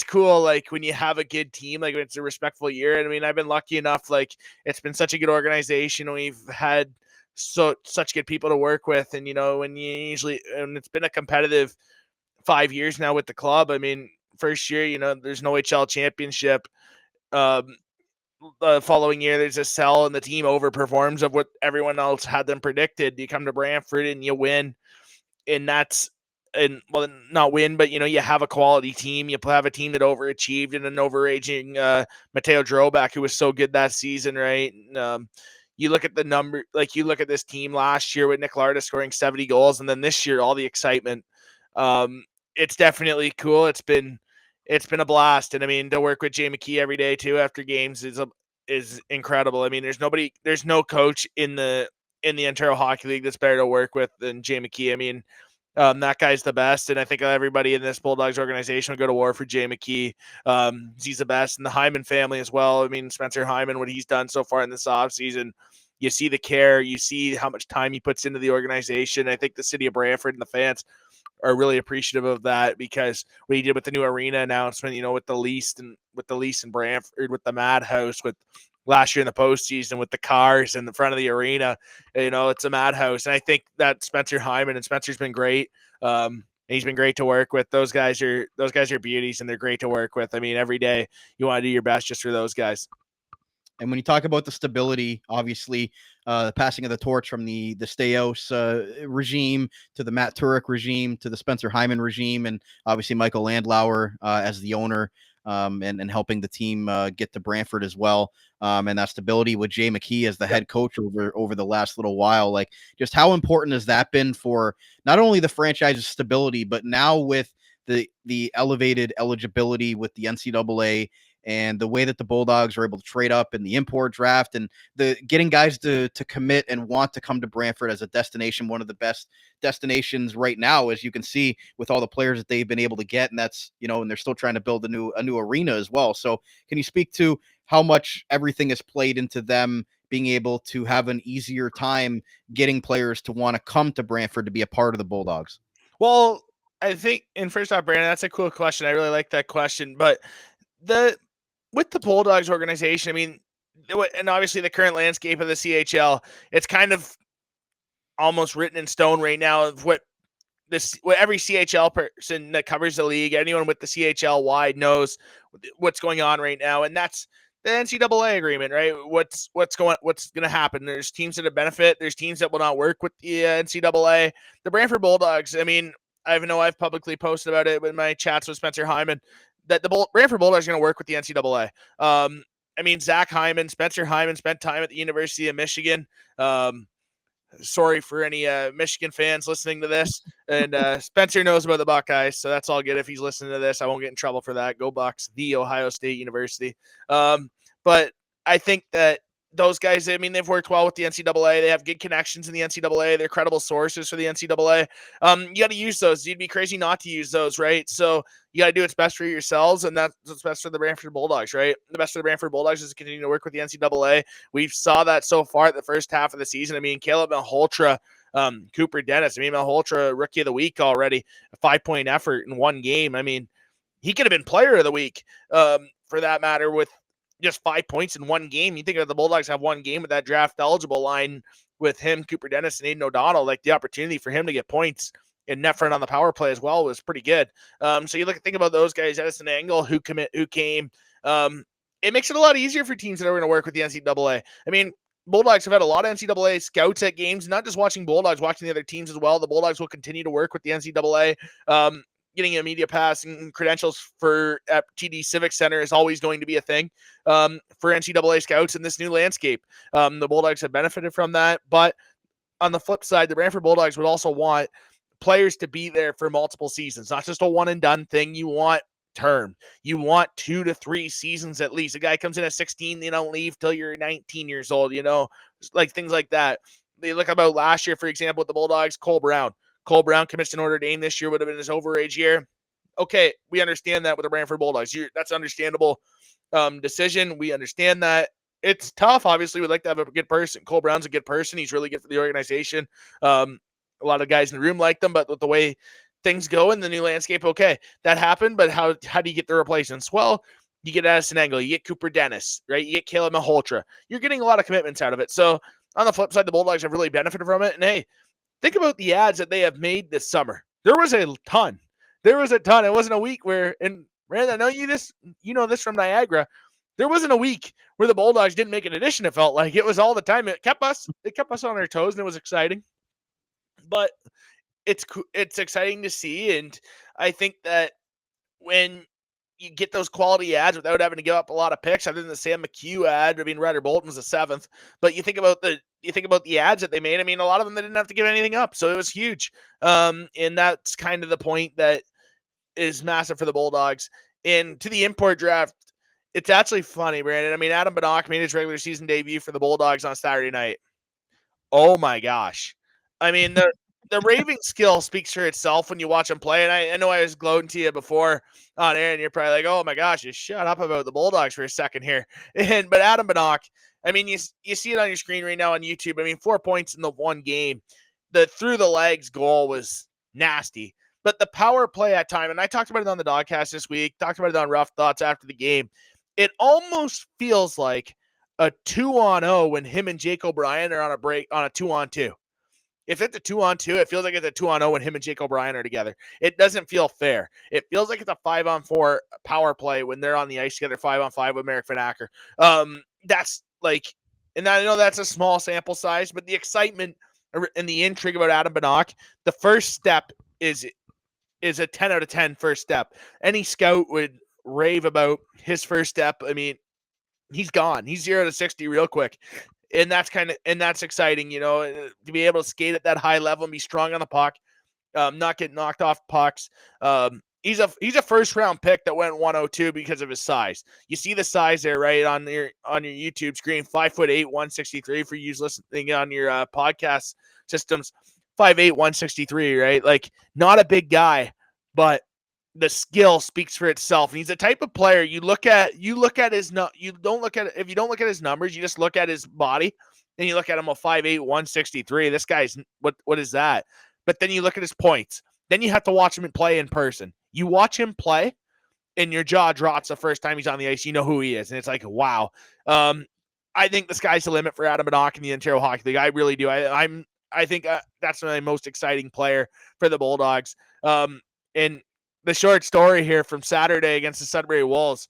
cool, like, when you have a good team, like, when it's a respectful year. And I mean, I've been lucky enough, like, it's been such a good organization. We've had such good people to work with. And, when and it's been a competitive 5 years now with the club. I mean, first year, there's no OHL Championship. The following year, there's a sell and the team overperforms of what everyone else had them predicted. You come to Brantford and you win. And not win, but you have a quality team. You have a team that overachieved, and an overaging Mateo Drobak, who was so good that season, right? You look at the number, like, you look at this team last year with Nick Larda scoring 70 goals, and then this year, all the excitement. It's definitely cool. It's been a blast, and I mean, to work with Jay McKee every day too after games is incredible. I mean, there's no coach in the Ontario Hockey League that's better to work with than Jay McKee. I mean, that guy's the best, and I think everybody in this Bulldogs organization would go to war for Jay McKee. He's the best, and the Hyman family as well. I mean, Spencer Hyman, what he's done so far in this offseason, you see the care, you see how much time he puts into the organization. I think the city of Brantford and the fans are really appreciative of that, because what he did with the new arena announcement, with the lease in Brantford, with the Madhouse, with last year in the postseason, with the cars in the front of the arena, it's a madhouse. And I think that Spencer's been great. He's been great to work with. Those guys are beauties, and they're great to work with. I mean, every day you want to do your best just for those guys. And when you talk about the stability, obviously, the passing of the torch from the Staios regime to the Matt Turek regime to the Spencer Hyman regime, and obviously Michael Landlauer as the owner. and helping the team get to Brantford as well. And that stability with Jay McKee as the head coach over the last little while. Like, just how important has that been for not only the franchise's stability, but now with the elevated eligibility with the NCAA and the way that the Bulldogs are able to trade up in the import draft and the getting guys to commit and want to come to Brantford as a destination, one of the best destinations right now, as you can see with all the players that they've been able to get. And that's, and they're still trying to build a new arena as well. So can you speak to how much everything has played into them being able to have an easier time getting players to want to come to Brantford to be a part of the Bulldogs? Well, I think, and first off, Brandon, that's a cool question. I really like that question. But with the Bulldogs organization, I mean, and obviously the current landscape of the CHL, it's kind of almost written in stone right now of what every CHL person that covers the league, anyone with the CHL wide knows what's going on right now, and that's the NCAA agreement, right? What's going to happen? There's teams that benefit. There's teams that will not work with the NCAA. The Brantford Bulldogs. I mean, I've publicly posted about it in my chats with Spencer Hyman that the Brantford Bulldogs are going to work with the NCAA. I mean, Spencer Hyman spent time at the University of Michigan. Sorry for any Michigan fans listening to this. And Spencer knows about the Buckeyes, so that's all good. If he's listening to this, I won't get in trouble for that. Go Bucks, the Ohio State University. But I think that those guys, I mean, they've worked well with the NCAA. They have good connections in the NCAA. They're credible sources for the NCAA. You got to use those. You'd be crazy not to use those, right? So you got to do what's best for yourselves, and that's what's best for the Brantford Bulldogs, right? The best for the Brantford Bulldogs is to continue to work with the NCAA. We've saw that so far at the first half of the season. I mean, Caleb Malhotra, Cooper Dennis. I mean, Malhotra, Rookie of the Week already, a 5-point effort in one game. I mean, he could have been Player of the Week for that matter with just 5 points in one game. You think of the Bulldogs have one game with that draft eligible line with him, Cooper Dennis, and Aiden O'Donnell. Like, the opportunity for him to get points in net front on the power play as well was pretty good. So you think about those guys, Edison Angle, who came. It makes it a lot easier for teams that are going to work with the NCAA. I mean, Bulldogs have had a lot of NCAA scouts at games, not just watching Bulldogs, watching the other teams as well. The Bulldogs will continue to work with the NCAA. Getting a media pass and credentials for at TD Civic Center is always going to be a thing for NCAA scouts in this new landscape. The Bulldogs have benefited from that, but on the flip side, the Brantford Bulldogs would also want players to be there for multiple seasons, not just a one and done thing. You want term. You want 2 to 3 seasons at least. A guy comes in at 16, they don't leave till you're 19 years old, like things like that. They look about last year, for example, with the Bulldogs, Cole Brown commits to Notre Dame this year, would have been his overage year. Okay, we understand that with the Brantford Bulldogs. That's an understandable decision. We understand that. It's tough. Obviously, we'd like to have a good person. Cole Brown's a good person. He's really good for the organization. A lot of guys in the room like them, but with the way things go in the new landscape, okay, that happened, but how do you get the replacements? Well, you get Addison Angle, you get Cooper Dennis, right? You get Caleb Malhotra. You're getting a lot of commitments out of it. So on the flip side, the Bulldogs have really benefited from it. And hey, think about the ads that they have made this summer. There was a ton. It wasn't a week where, and Rand, I know you know this from Niagara. There wasn't a week where the Bulldogs didn't make an addition. It felt like it was all the time. It kept us on our toes, and it was exciting. But it's exciting to see, and I think that when you get those quality ads without having to give up a lot of picks, other than the Sam McHugh ad. I mean, Ryder Bolton was the 7th, but you think about the ads that they made. I mean, a lot of them, they didn't have to give anything up, so it was huge. And that's kind of the point that is massive for the Bulldogs. And to the import draft, it's actually funny, Brandon. I mean, Adam Banach made his regular season debut for the Bulldogs on Saturday night. Oh my gosh. I mean, the raving skill speaks for itself when you watch him play. And I know I was gloating to you before on air, and you're probably like, oh my gosh, just shut up about the Bulldogs for a second here. But Adam Banach, I mean, you see it on your screen right now on YouTube. I mean, 4 points in the one game. The through the legs goal was nasty. But the power play at time, and I talked about it on the Dawgcast this week, talked about it on Rough Thoughts after the game. It almost feels like a 2-on-0 when him and Jake O'Brien are on a break on a 2-on-2. If it's a 2-on-2, it feels like it's a 2-on-0 when him and Jake O'Brien are together. It doesn't feel fair. It feels like it's a 5-on-4 power play when they're on the ice together, 5-on-5 with Merrick Van Acker. That's like, and I know that's a small sample size, but the excitement and the intrigue about Adam Banach, the first step is a 10 out of 10 first step. Any scout would rave about his first step. I mean, he's gone. He's 0 to 60 real quick. And that's exciting, to be able to skate at that high level and be strong on the puck, not get knocked off pucks. He's a first round pick that went 102 because of his size. You see the size there, right, on your YouTube screen. 5'8", 163 for you listening on your podcast systems. 5'8", 163, right? Like, not a big guy, but the skill speaks for itself. And he's the type of player if you don't look at his numbers, you just look at his body, and you look at him a 5'8", 163. This guy's what is that? But then you look at his points. Then you have to watch him play in person. You watch him play, and your jaw drops the first time he's on the ice. You know who he is, and it's like, wow. I think the sky's the limit for Adam Banach in the Ontario Hockey League. I really do. I think that's my most exciting player for the Bulldogs. And the short story here from Saturday against the Sudbury Wolves,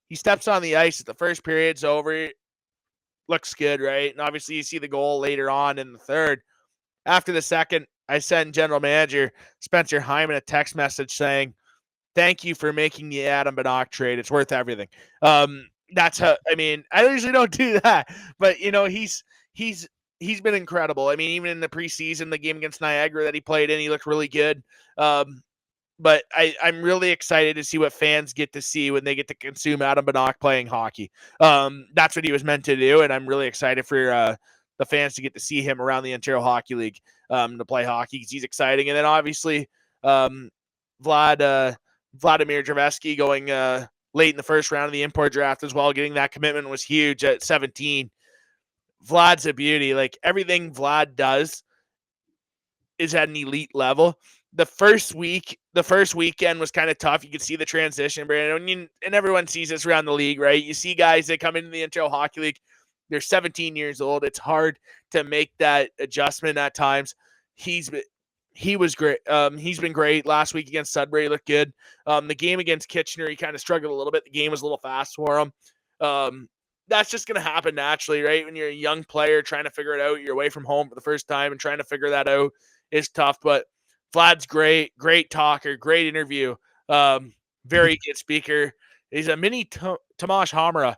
he steps on the ice at the first period's over. Looks good, right? And obviously you see the goal later on in the third. After the second, I sent general manager Spencer Hyman a text message saying, "Thank you for making the Adam Banach trade. It's worth everything." That's how, I mean, I usually don't do that, but he's been incredible. I mean, even in the preseason, the game against Niagara that he played in, he looked really good. But I'm really excited to see what fans get to see when they get to consume Adam Banach playing hockey. That's what he was meant to do, and I'm really excited for the fans to get to see him around the Ontario Hockey League to play hockey, because he's exciting. And then obviously Vladimir Draveski going late in the first round of the import draft as well. Getting that commitment was huge at 17. Vlad's a beauty. Like, everything Vlad does is at an elite level. The first weekend was kind of tough. You could see the transition, Brandon, and everyone sees this around the league, right? You see guys that come into the Ontario Hockey League, they're 17 years old. It's hard to make that adjustment at times. He was great. He's been great. Last week against Sudbury, he looked good. The game against Kitchener, he kind of struggled a little bit. The game was a little fast for him. That's just going to happen naturally, right? When you're a young player trying to figure it out, you're away from home for the first time, and trying to figure that out is tough. But Vlad's great talker, great interview, very good speaker. He's a mini Tomasz Hamara,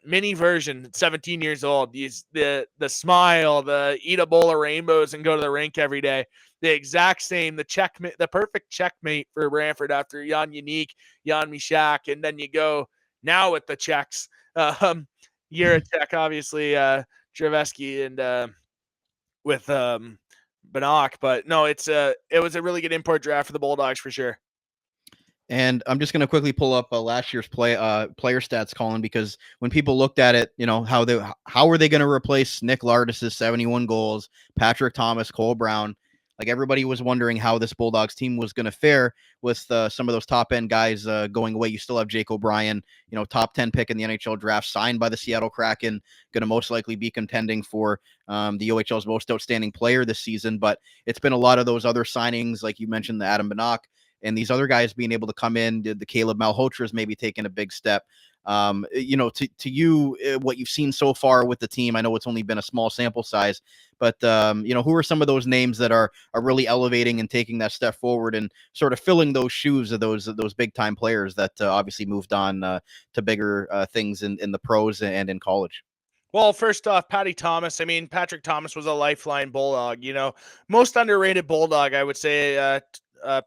mini version, 17 years old. He's the smile, the eat a bowl of rainbows and go to the rink every day. The exact same, the perfect checkmate for Brantford after Jan Yannick, Jan Mishak, and then you go now with the Czechs. You're a Czech, obviously, Draveski, and with Banach, but no, it was a really good import draft for the Bulldogs for sure. And I'm just going to quickly pull up last year's player stats, Colin, because when people looked at it, how are they going to replace Nick Lardis' 71 goals, Patrick Thomas, Cole Brown? Like, everybody was wondering how this Bulldogs team was going to fare with some of those top-end guys going away. You still have Jake O'Brien, top 10 pick in the NHL draft, signed by the Seattle Kraken, going to most likely be contending for the OHL's most outstanding player this season. But it's been a lot of those other signings, like you mentioned, the Adam Banach, and these other guys being able to come in. The Caleb Malhotra's maybe taking a big step. To you, what you've seen so far with the team, I know it's only been a small sample size, but who are some of those names that are really elevating and taking that step forward and sort of filling those shoes of those big time players that obviously moved on to bigger things in the pros and in college? Well, first off, Patty Thomas. I mean, Patrick Thomas was a lifeline Bulldog. Most underrated Bulldog, I would say.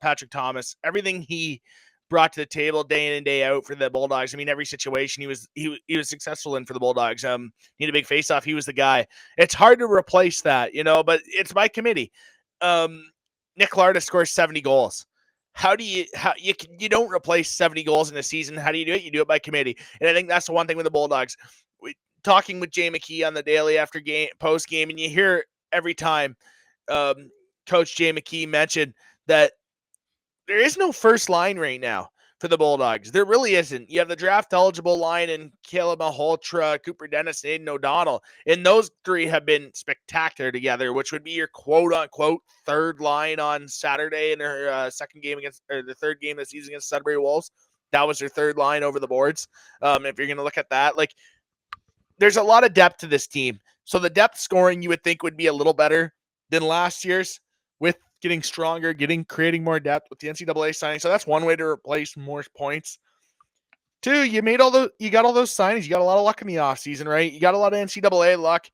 Patrick Thomas, everything he brought to the table day in and day out for the Bulldogs. I mean, every situation he was successful in for the Bulldogs. Need a big face-off, he was the guy. It's hard to replace that, but it's by committee. Nick Lardis scores 70 goals. You don't replace 70 goals in a season. How do you do it? You do it by committee. And I think that's the one thing with the Bulldogs. Talking with Jay McKee on the daily after game, post game, and you hear every time Coach Jay McKee mentioned that there is no first line right now for the Bulldogs. There really isn't. You have the draft eligible line in Caleb Malhotra, Cooper Dennis, and Aiden O'Donnell. And those three have been spectacular together, which would be your quote unquote third line on Saturday in their the third game of the season against Sudbury Wolves. That was their third line over the boards. If you're going to look at that, like, there's a lot of depth to this team. So the depth scoring you would think would be a little better than last year's, with getting stronger, creating more depth with the NCAA signing. So that's one way to replace more points. Two, you got all those signings. You got a lot of luck in the offseason, right? You got a lot of NCAA luck.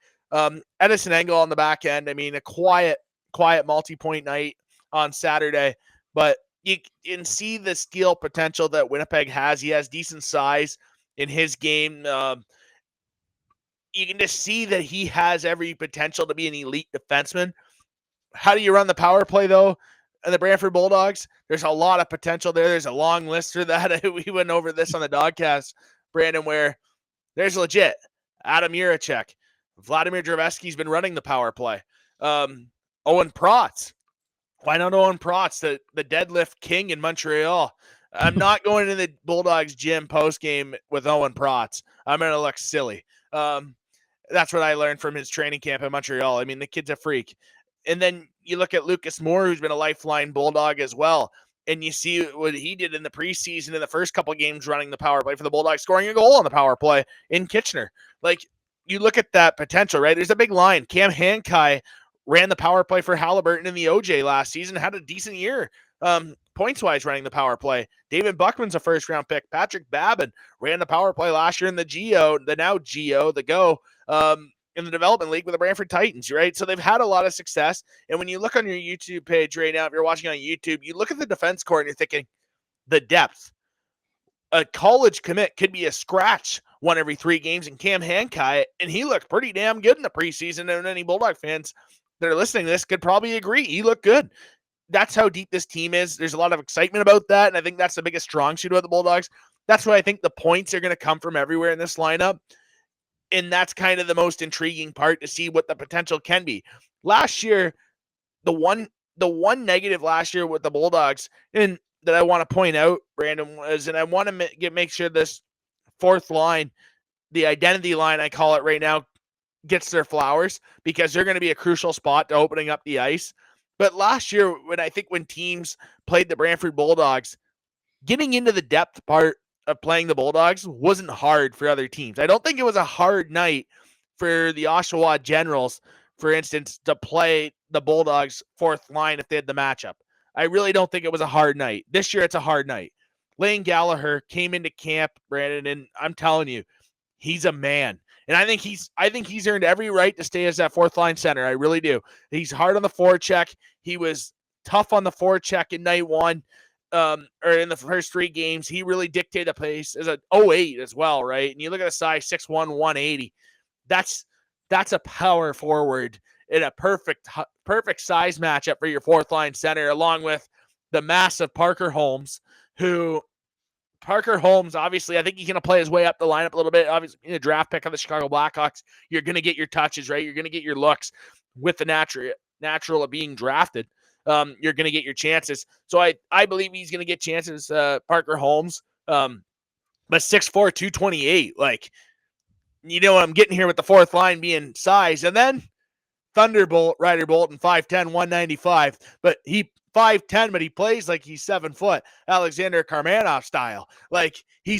Edison Engel on the back end. I mean, a quiet multi-point night on Saturday, but you can see the skill potential that Winnipeg has. He has decent size in his game. You can just see that he has every potential to be an elite defenseman. How do you run the power play, though? And the Brantford Bulldogs, there's a lot of potential there. There's a long list for that. We went over this on the Dawgcast, Brandon, where there's legit Adam Juracek. Vladimir Drevesky's been running the power play. Owen Protz. Why not Owen Protz, the deadlift king in Montreal? I'm not going to the Bulldogs gym post-game with Owen Protz. I'm going to look silly. That's what I learned from his training camp in Montreal. I mean, the kid's a freak. And then you look at Lucas Moore, who's been a lifeline Bulldog as well. And you see what he did in the preseason in the first couple games running the power play for the Bulldogs, scoring a goal on the power play in Kitchener. Like, you look at that potential, right? There's a big line. Cam Hankai ran the power play for Halliburton in the OJ last season, had a decent year points-wise running the power play. David Buckman's a first-round pick. Patrick Babin ran the power play last year in the Go, in the development league with the Brantford Titans, right? So they've had a lot of success. And when you look on your YouTube page right now, if you're watching on YouTube, you look at the defense core and you're thinking, the depth. A college commit could be a scratch one every 3 games in Cam Hankai, and he looked pretty damn good in the preseason, and any Bulldog fans that are listening to this could probably agree. He looked good. That's how deep this team is. There's a lot of excitement about that, and I think that's the biggest strong suit about the Bulldogs. That's why I think the points are going to come from everywhere in this lineup. And that's kind of the most intriguing part to see what the potential can be. Last year, the one negative last year with the Bulldogs, and that I want to point out, Brandon, was, and I want to make sure this fourth line, the identity line, I call it right now, gets their flowers, because they're going to be a crucial spot to opening up the ice. But last year, when teams played the Brantford Bulldogs, getting into the depth part of playing the Bulldogs wasn't hard for other teams. I don't think it was a hard night for the Oshawa Generals, for instance, to play the Bulldogs fourth line if they had the matchup. I really don't think it was a hard night. This year, it's a hard night. Lane Gallagher came into camp, Brandon, and I'm telling you, he's a man. And I think he's earned every right to stay as that fourth line center. I really do. He's hard on the forecheck. He was tough on the forecheck in night one. Or in the first 3 games, he really dictated the pace as an 08 as well, right? And you look at the size 6'1", 180. That's a power forward in a perfect size matchup for your fourth line center, along with the massive Parker Holmes, obviously, I think he's going to play his way up the lineup a little bit. Obviously, in a draft pick of the Chicago Blackhawks, you're going to get your touches, right? You're going to get your looks with the natural of being drafted. You're going to get your chances. So I believe he's going to get chances, Parker Holmes. But 6'4", 228, like, you know what I'm getting here with the fourth line being size. And then Thunderbolt, Ryder Bolton, 5'10", 195. But he 5'10", but he plays like he's 7 foot, Alexander Karmanov style. Like, he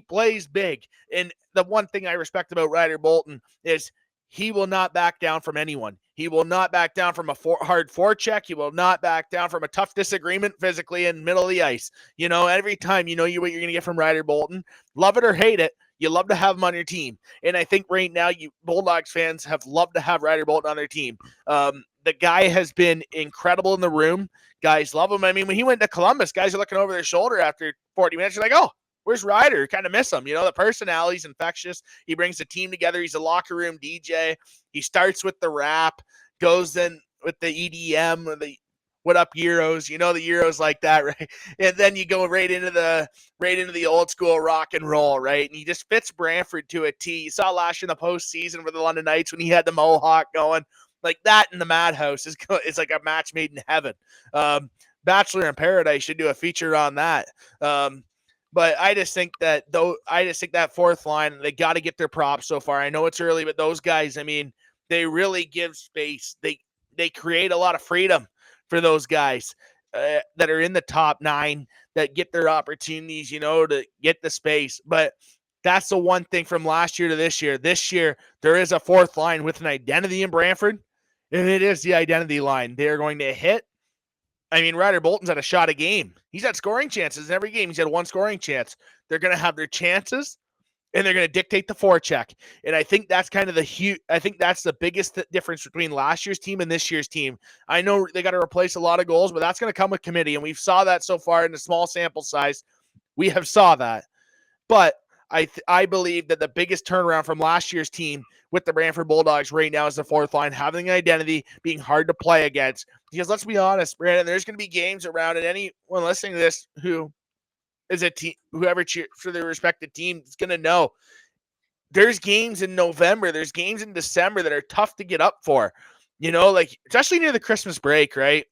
plays big. And the one thing I respect about Ryder Bolton is he will not back down from anyone. He will not back down from a hard forecheck. He will not back down from a tough disagreement physically in the middle of the ice. You know, every time what you're going to get from Ryder Bolton. Love it or hate it, you love to have him on your team. And I think right now, you Bulldogs fans have loved to have Ryder Bolton on their team. The guy has been incredible in the room. Guys love him. I mean, when he went to Columbus, guys are looking over their shoulder after 40 minutes. You're like, oh, where's Ryder? Kind of miss him. You know, the personality's infectious. He brings the team together. He's a locker room DJ. He starts with the rap, goes then with the EDM, or the what up Euros, you know, the Euros like that, right? And then you go right into the old school rock and roll, right? And he just fits Brantford to a T. You saw last year in the postseason for the London Knights when he had the mohawk going. Like that in the Madhouse is like a match made in heaven. Bachelor in Paradise should do a feature on that. But I just think that that fourth line, they got to get their props so far. I know it's early, but those guys, I mean, they really give space. They create a lot of freedom for those guys that are in the top 9 that get their opportunities, you know, to get the space. But that's the one thing from last year to this year. This year, there is a fourth line with an identity in Brantford, and it is the identity line. They're going to hit I mean, Ryder Bolton's had a shot a game. He's had scoring chances in every game. He's had one scoring chance. They're going to have their chances, and they're going to dictate the forecheck. And I think that's kind of I think that's the biggest difference between last year's team and this year's team. I know they got to replace a lot of goals, but that's going to come with committee, and we've saw that so far in a small sample size. We have saw that. But I believe that the biggest turnaround from last year's team with the Brantford Bulldogs right now is the fourth line, having an identity, being hard to play against. Because let's be honest, Brandon, there's going to be games around, and anyone listening to this who is a team, whoever cheers for their respective team is going to know there's games in November, there's games in December that are tough to get up for, like especially near the Christmas break, right?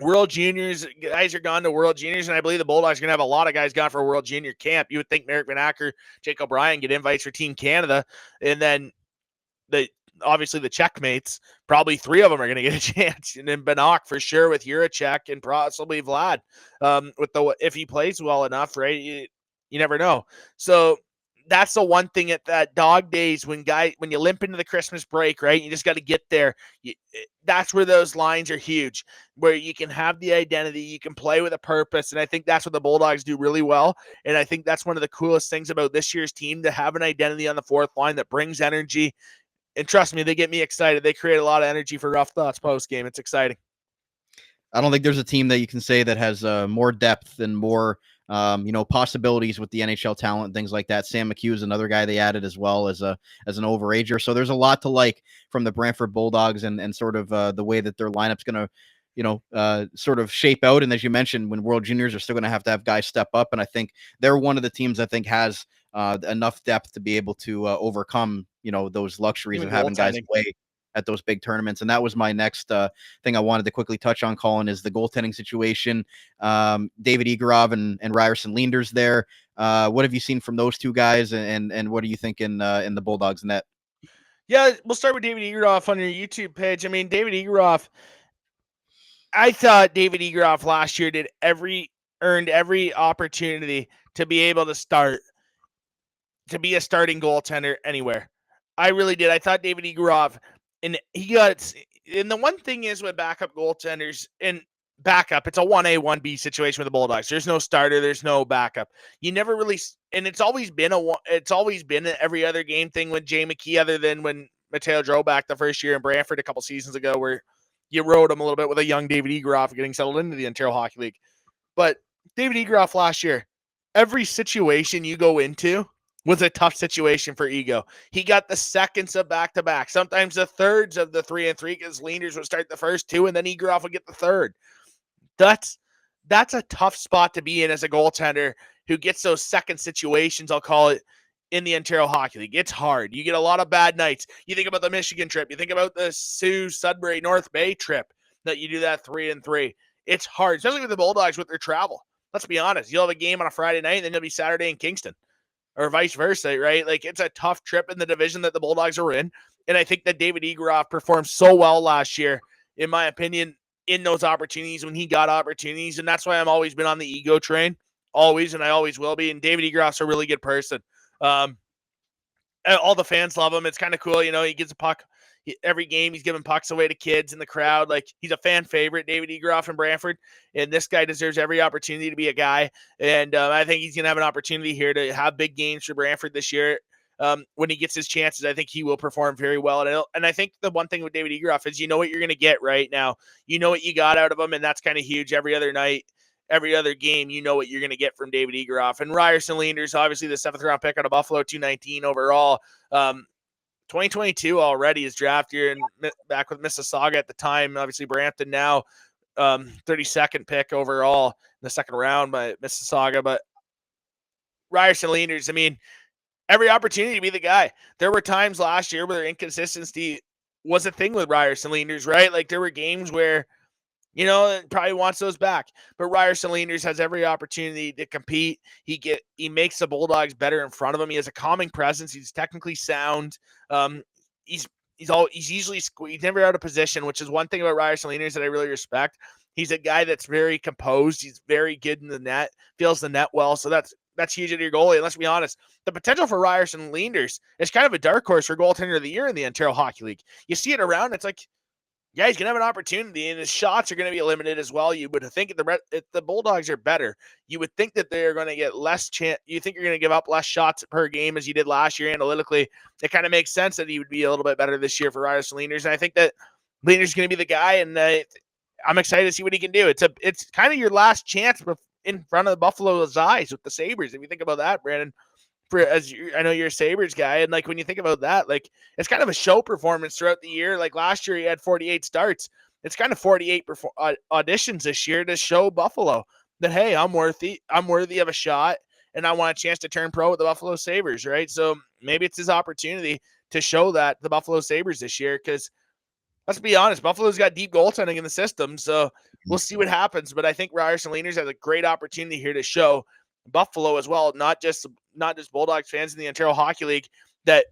World Juniors, guys are gone to World Juniors, and I believe the Bulldogs are going to have a lot of guys gone for a World Junior camp. You would think Merrick Van Acker, Jake O'Brien get invites for Team Canada, and then obviously the checkmates, probably 3 of them are going to get a chance, and then Banach for sure with Juracek and possibly Vlad, if he plays well enough, right? You never know. So that's the one thing at that dog days when you limp into the Christmas break, right? You just got to get there. That's where those lines are huge, where you can have the identity, you can play with a purpose. And I think that's what the Bulldogs do really well. And I think that's one of the coolest things about this year's team, to have an identity on the fourth line that brings energy. And trust me, they get me excited. They create a lot of energy for Rough Thoughts post game. It's exciting. I don't think there's a team that you can say that has more depth and more possibilities with the NHL talent and things like that. Sam McHugh is another guy they added as well as an overager. So there's a lot to like from the Brantford Bulldogs and sort of the way that their lineup's going to, sort of shape out. And as you mentioned, when World Juniors are still going to have guys step up. And I think they're one of the teams I think has enough depth to be able to overcome, those luxuries of having guys play at those big tournaments. And that was my next thing I wanted to quickly touch on, Colin, is the goaltending situation. David Egorov and Ryerson Leanders there. What have you seen from those two guys, and what do you think in the Bulldogs net? Yeah, we'll start with David Egorov on your YouTube page. I mean, David Egorov, I thought David Egorov last year earned every opportunity to be able to be a starting goaltender anywhere. I really did. I thought David Egorov, and the one thing is with backup goaltenders, and backup, it's a 1A, 1B situation with the Bulldogs. There's no starter, there's no backup. You never really, and it's always been an every other game thing with Jay McKee, other than when Mateo drove back the first year in Brantford a couple seasons ago, where you rode him a little bit with a young David Egorov getting settled into the Ontario Hockey League. But David Egorov last year, every situation you go into was a tough situation for Ego. He got the seconds of back-to-back, sometimes the thirds of the 3-and-3, because Leanders would start the first 2, and then Egorov would get the third. That's a tough spot to be in as a goaltender who gets those second situations, I'll call it, in the Ontario Hockey League. It's hard. You get a lot of bad nights. You think about the Michigan trip. You think about the Sioux, Sudbury, North Bay trip that you do that 3-and-3. It's hard, especially with the Bulldogs with their travel. Let's be honest. You'll have a game on a Friday night, and then you'll be Saturday in Kingston, or vice versa, right? Like, it's a tough trip in the division that the Bulldogs are in. And I think that David Egorov performed so well last year, in my opinion, in those opportunities when he got opportunities. And that's why I've always been on the Ego train, always, and I always will be. And David Egorov's a really good person. All the fans love him. It's kind of cool. He gets a puck every game. He's giving pucks away to kids in the crowd. Like, he's a fan favorite, David Egorov in Brantford. And this guy deserves every opportunity to be a guy. And I think he's going to have an opportunity here to have big games for Brantford this year. When he gets his chances, I think he will perform very well. And I think the one thing with David Egorov is you know what you're going to get right now. You know what you got out of him, and that's kind of huge. Every other night, every other game, you know what you're going to get from David Egorov. And Ryerson Leanders, obviously the 7th-round pick out of Buffalo, 219 overall. 2022 already, his draft year, and back with Mississauga at the time. Obviously, Brampton now, 32nd pick overall in the 2nd round by Mississauga. But Ryerson Leanders, I mean, every opportunity to be the guy. There were times last year where their inconsistency was a thing with Ryerson Leanders, right? Like, there were games where, probably wants those back. But Ryerson Leanders has every opportunity to compete. He makes the Bulldogs better in front of him. He has a calming presence. He's technically sound. He's never out of position, which is one thing about Ryerson Leanders that I really respect. He's a guy that's very composed. He's very good in the net, feels the net well. So that's huge at your goalie. And let's be honest, the potential for Ryerson Leanders is kind of a dark horse for goaltender of the year in the Ontario Hockey League. You see it around. It's like, Yeah, he's going to have an opportunity, and his shots are going to be limited as well. You would think if the Bulldogs are better, you would think that they're going to get less chance. You think you're going to give up less shots per game as you did last year. Analytically, it kind of makes sense that he would be a little bit better this year for Ryerson Leaders, and I think that Leaders is going to be the guy, and I'm excited to see what he can do. It's kind of your last chance in front of the Buffalo's eyes with the Sabres. If you think about that, Brandon. I know you're a Sabres guy, and like when you think about that, like it's kind of a show performance throughout the year. Like last year, he had 48 starts. It's kind of 48 auditions this year to show Buffalo that hey, I'm worthy of a shot, and I want a chance to turn pro with the Buffalo Sabres, right? So maybe it's his opportunity to show that the Buffalo Sabres this year, because let's be honest, Buffalo's got deep goaltending in the system, so we'll see what happens. But I think Ryerson Leaders has a great opportunity here to show Buffalo as well, not just Bulldogs fans in the Ontario Hockey League, that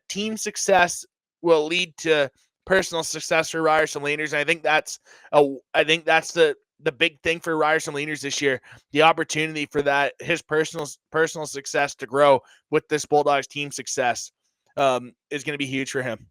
team success will lead to personal success for Ryerson Leaders. And I think that's the big thing for Ryerson Leaders this year, the opportunity for that his personal success to grow with this Bulldogs team success is going to be huge for him.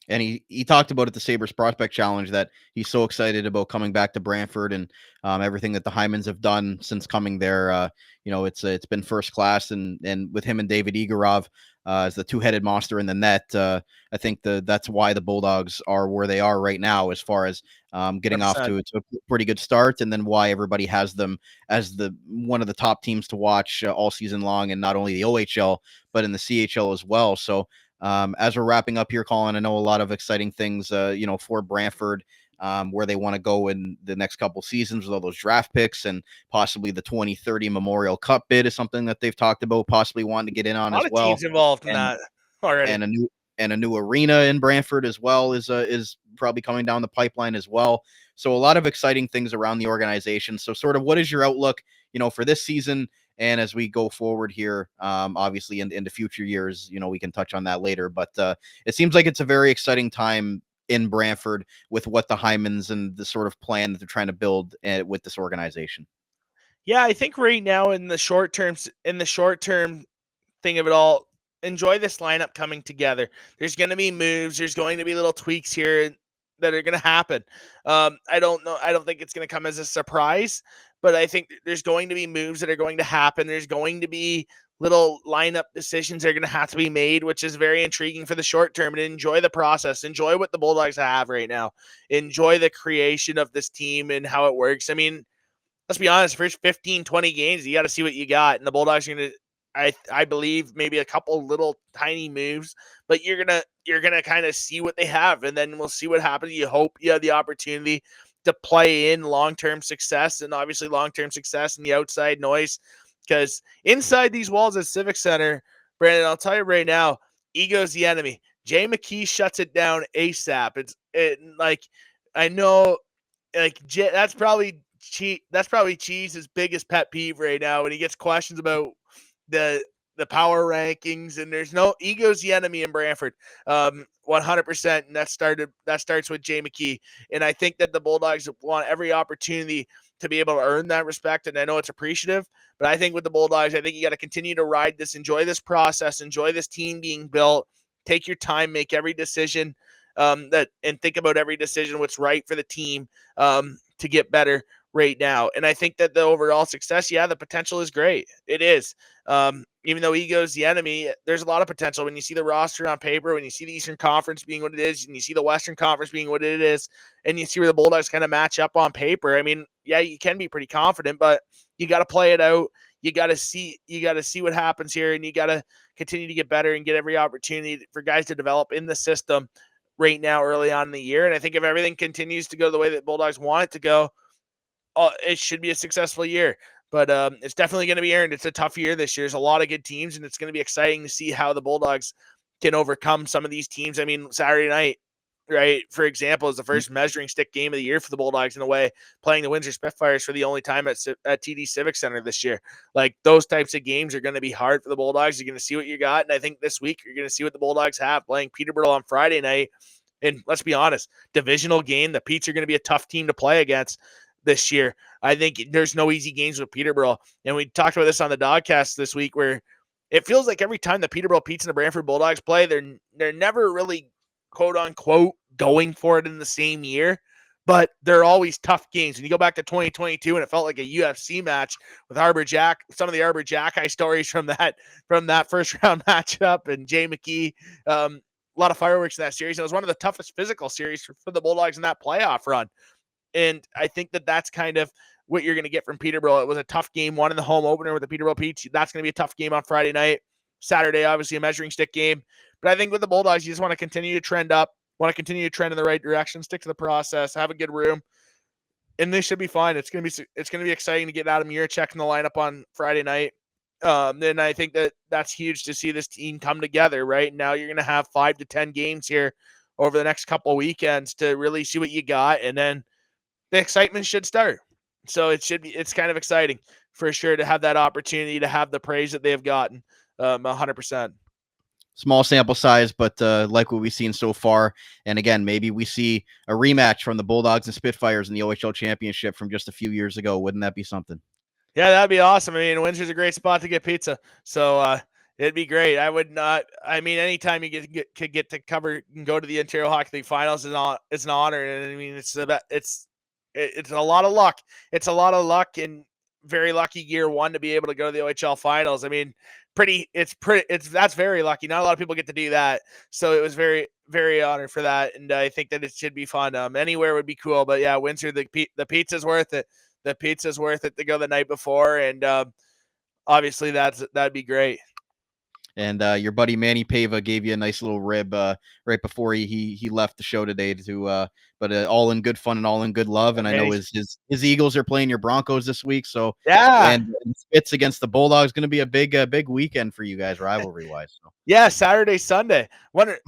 And he talked about at the Sabres Prospect Challenge that he's so excited about coming back to Brantford and everything that the Hymans have done since coming there. It's been first class, and with him and David Igorov as the two-headed monster in the net, I think that's why the Bulldogs are where they are right now, as far as getting 100%. Off to a pretty good start, and then why everybody has them as one of the top teams to watch all season long, and not only the OHL but in the CHL as well. So. As we're wrapping up here, Colin, I know a lot of exciting things, for Brantford, where they want to go in the next couple seasons with all those draft picks, and possibly the 2030 Memorial Cup bid is something that they've talked about, possibly wanting to get in on as well. A lot of teams involved in that already, and a new arena in Brantford as well is probably coming down the pipeline as well. So a lot of exciting things around the organization. So sort of what is your outlook, for this season? And as we go forward here, obviously into future years, we can touch on that later. But it seems like it's a very exciting time in Brantford with what the Hymans and the sort of plan that they're trying to build with this organization. Yeah, I think right now in the short term thing of it all, enjoy this lineup coming together. There's going to be moves. There's going to be little tweaks here that are going to happen. I don't know. I don't think it's going to come as a surprise, but I think there's going to be moves that are going to happen. There's going to be little lineup decisions that are going to have to be made, which is very intriguing for the short term. And enjoy the process. Enjoy what the Bulldogs have right now. Enjoy the creation of this team and how it works. I mean, let's be honest, first 15, 20 games, you got to see what you got. And the Bulldogs are going to, I believe, maybe a couple little tiny moves, but you're gonna kind of see what they have, and then we'll see what happens. You hope you have the opportunity to play in long-term success, and obviously long-term success in the outside noise, because inside these walls at Civic Center, Brandon, I'll tell you right now, ego's the enemy. Jay McKee shuts it down ASAP. I know, that's probably Cheese's biggest pet peeve right now when he gets questions about the power rankings, and there's no ego's the enemy in Brantford, 100%. And that starts with Jay McKee. And I think that the Bulldogs want every opportunity to be able to earn that respect. And I know it's appreciative, but I think with the Bulldogs, I think you got to continue to ride this, enjoy this process, enjoy this team being built, take your time, make every decision and think about every decision, what's right for the team to get better right now. And I think that the overall success, the potential is great. It is. Even though ego's the enemy, there's a lot of potential when you see the roster on paper, when you see the Eastern Conference being what it is, and you see the Western Conference being what it is, and you see where the Bulldogs kind of match up on paper. I mean, you can be pretty confident, but you got to play it out. You got to see what happens here, and you got to continue to get better and get every opportunity for guys to develop in the system right now, early on in the year. And I think if everything continues to go the way that Bulldogs want it to go, it should be a successful year, but it's definitely going to be earned. It's a tough year this year. There's a lot of good teams, and it's going to be exciting to see how the Bulldogs can overcome some of these teams. I mean, Saturday night, right, for example, is the first measuring stick game of the year for the Bulldogs in a way, playing the Windsor Spitfires for the only time at TD Civic Center this year. Like, those types of games are going to be hard for the Bulldogs. You're going to see what you got, and I think this week you're going to see what the Bulldogs have, playing Peterborough on Friday night. And let's be honest, divisional game, the Petes are going to be a tough team to play against this year. I think there's no easy games with Peterborough. And we talked about this on the Dawgcast this week, where it feels like every time the Peterborough Petes and the Brantford Bulldogs play, they're never really quote unquote going for it in the same year, but they're always tough games. When you go back to 2022 and it felt like a UFC match with Arbor Jack, some of the Arbor Jack stories from that first round matchup, and Jay McKee, a lot of fireworks in that series. It was one of the toughest physical series for the Bulldogs in that playoff run. And I think that's kind of what you're going to get from Peterborough. It was a tough game, one in the home opener with the Peterborough Peach. That's going to be a tough game on Friday night. Saturday, obviously a measuring stick game. But I think with the Bulldogs, you just want to continue to trend up, want to continue to trend in the right direction, stick to the process, have a good room, and they should be fine. It's going to be exciting to get Adam Yurchek in the lineup on Friday night. And I think that's huge to see this team come together. Right now, you're going to have 5 to 10 games here over the next couple of weekends to really see what you got, and then the excitement should start. So it's kind of exciting for sure to have that opportunity to have the praise that they've gotten. 100%. Small sample size, but like what we've seen so far. And again, maybe we see a rematch from the Bulldogs and Spitfires in the OHL Championship from just a few years ago. Wouldn't that be something? Yeah, that'd be awesome. I mean, Windsor's a great spot to get pizza. So it'd be great. Anytime you get to cover and go to the Ontario Hockey League Finals is an honor. And I mean, it's a lot of luck. It's a lot of luck, and very lucky year one to be able to go to the OHL Finals. I mean, that's very lucky. Not a lot of people get to do that. So it was very, very honored for that. And I think that it should be fun. Anywhere would be cool, but yeah, Windsor, the pizza's worth it. The pizza's worth it to go the night before. And obviously that'd be great. And your buddy Manny Paiva gave you a nice little rib right before he left the show today but all in good fun and all in good love. And I know his Eagles are playing your Broncos this week. So yeah, and Spits against the Bulldogs going to be a big weekend for you guys rivalry wise. So. Yeah, Saturday, Sunday. And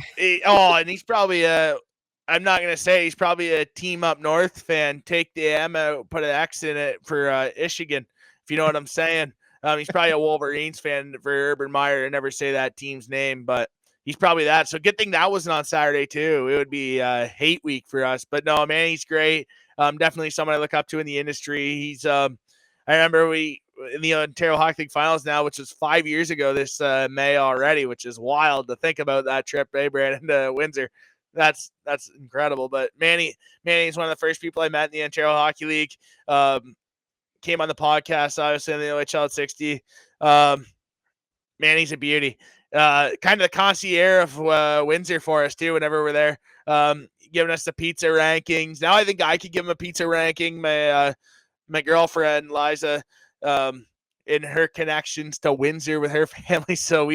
he's probably I'm not going to say he's probably a Team Up North fan. Take the M out, put an X in it for Michigan, if you know what I'm saying. He's probably a Wolverines fan for Urban Meyer. I never say that team's name, but he's probably that. So good thing that wasn't on Saturday too. It would be hate week for us. But no, man, he's great. Definitely someone I look up to in the industry. He's I remember we in the Ontario Hockey League Finals now, which was 5 years ago this May already, which is wild to think about that trip, Brandon, to Windsor. That's incredible. But Manny is one of the first people I met in the Ontario Hockey League. Came on the podcast, obviously, in the OHL at 60. Manny's a beauty. Kind of the concierge of Windsor for us, too, whenever we're there. Giving us the pizza rankings. Now I think I could give him a pizza ranking. My girlfriend, Liza, in her connections to Windsor with her family. So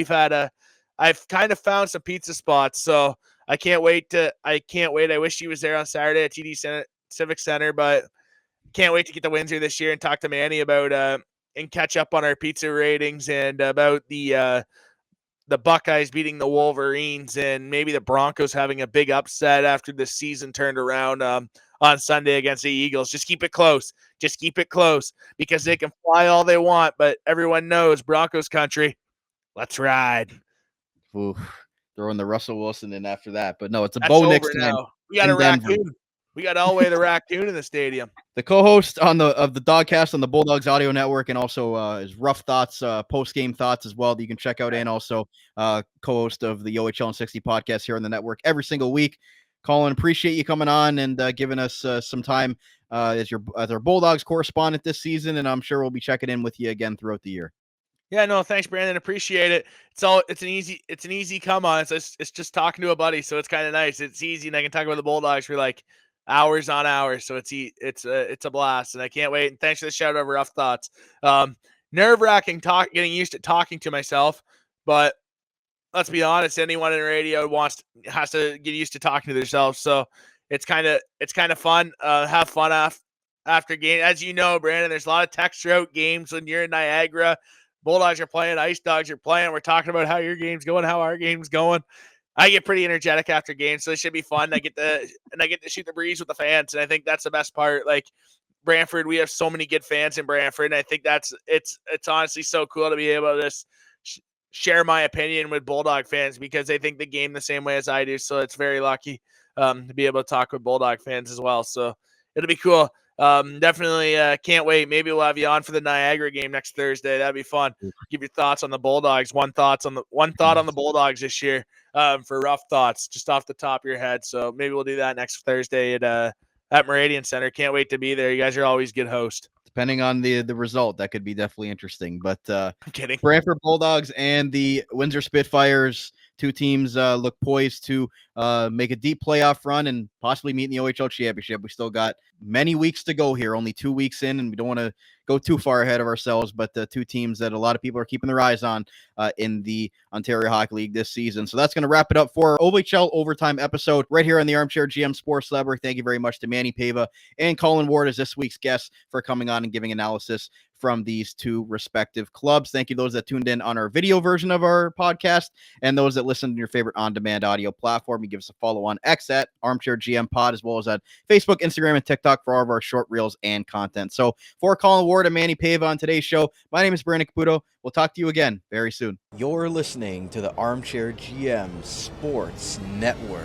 I've kind of found some pizza spots. So I can't wait. I wish she was there on Saturday at TD Civic Center, but can't wait to get to Windsor this year and talk to Manny about and catch up on our pizza ratings and about the Buckeyes beating the Wolverines and maybe the Broncos having a big upset after the season turned around on Sunday against the Eagles. Just keep it close. Because they can fly all they want, but everyone knows Broncos country. Let's ride. Ooh, throwing the Russell Wilson in after that. But no, it's a That's Bo over Nix now. time. We got a raccoon. We got Elway the raccoon in the stadium. The co-host of the Dawgcast on the Bulldogs Audio Network, and also his rough thoughts, post-game thoughts as well that you can check out, and also co-host of the OHL and 60 podcast here on the network every single week. Colin, appreciate you coming on and giving us some time as our Bulldogs correspondent this season, and I'm sure we'll be checking in with you again throughout the year. Yeah, no, thanks, Brandon. Appreciate it. It's an easy come on. It's just talking to a buddy, so it's kind of nice. It's easy, and I can talk about the Bulldogs for like hours on hours. So it's a blast, and I can't wait. And thanks for the shout out, rough thoughts. Nerve-wracking getting used to talking to myself, but let's be honest, anyone in radio has to get used to talking to themselves. So it's kind of fun. Have fun after game. As you know, Brandon, there's a lot of text throughout games when you're in Niagara. Bulldogs are playing, Ice Dogs are playing. We're talking about how your game's going, how our game's going. I get pretty energetic after games, so it should be fun. I get to shoot the breeze with the fans, and I think that's the best part. Like Brantford, we have so many good fans in Brantford, and I think it's honestly so cool to be able to just share my opinion with Bulldog fans because they think the game the same way as I do. So it's very lucky to be able to talk with Bulldog fans as well. So it'll be cool. Definitely can't wait. Maybe we'll have you on for the Niagara game next Thursday. That'd be fun. Give your thoughts on the Bulldogs. One thought on the Bulldogs this year. For rough thoughts, just off the top of your head. So maybe we'll do that next Thursday at Meridian Center. Can't wait to be there. You guys are always good hosts. Depending on the result, that could be definitely interesting. But I'm kidding. Brantford Bulldogs and the Windsor Spitfires, two teams look poised to make a deep playoff run and possibly meet in the OHL Championship. We still got many weeks to go here, only 2 weeks in, and we don't want to go too far ahead of ourselves, but the two teams that a lot of people are keeping their eyes on in the Ontario Hockey League this season. So that's going to wrap it up for our OHL Overtime episode right here on the Armchair GM Sports Network. Thank you very much to Manny Paiva and Colin Ward as this week's guests for coming on and giving analysis from these two respective clubs. Thank you those that tuned in on our video version of our podcast and those that listen to your favorite on-demand audio platform. You give us a follow on X at Armchair GM Pod, as well as at Facebook, Instagram, and TikTok for all of our short reels and content. So for Colin Ward and Manny Paiva on today's show, my name is Brandon Caputo. We'll talk to you again very soon. You're listening to the Armchair GM Sports Network.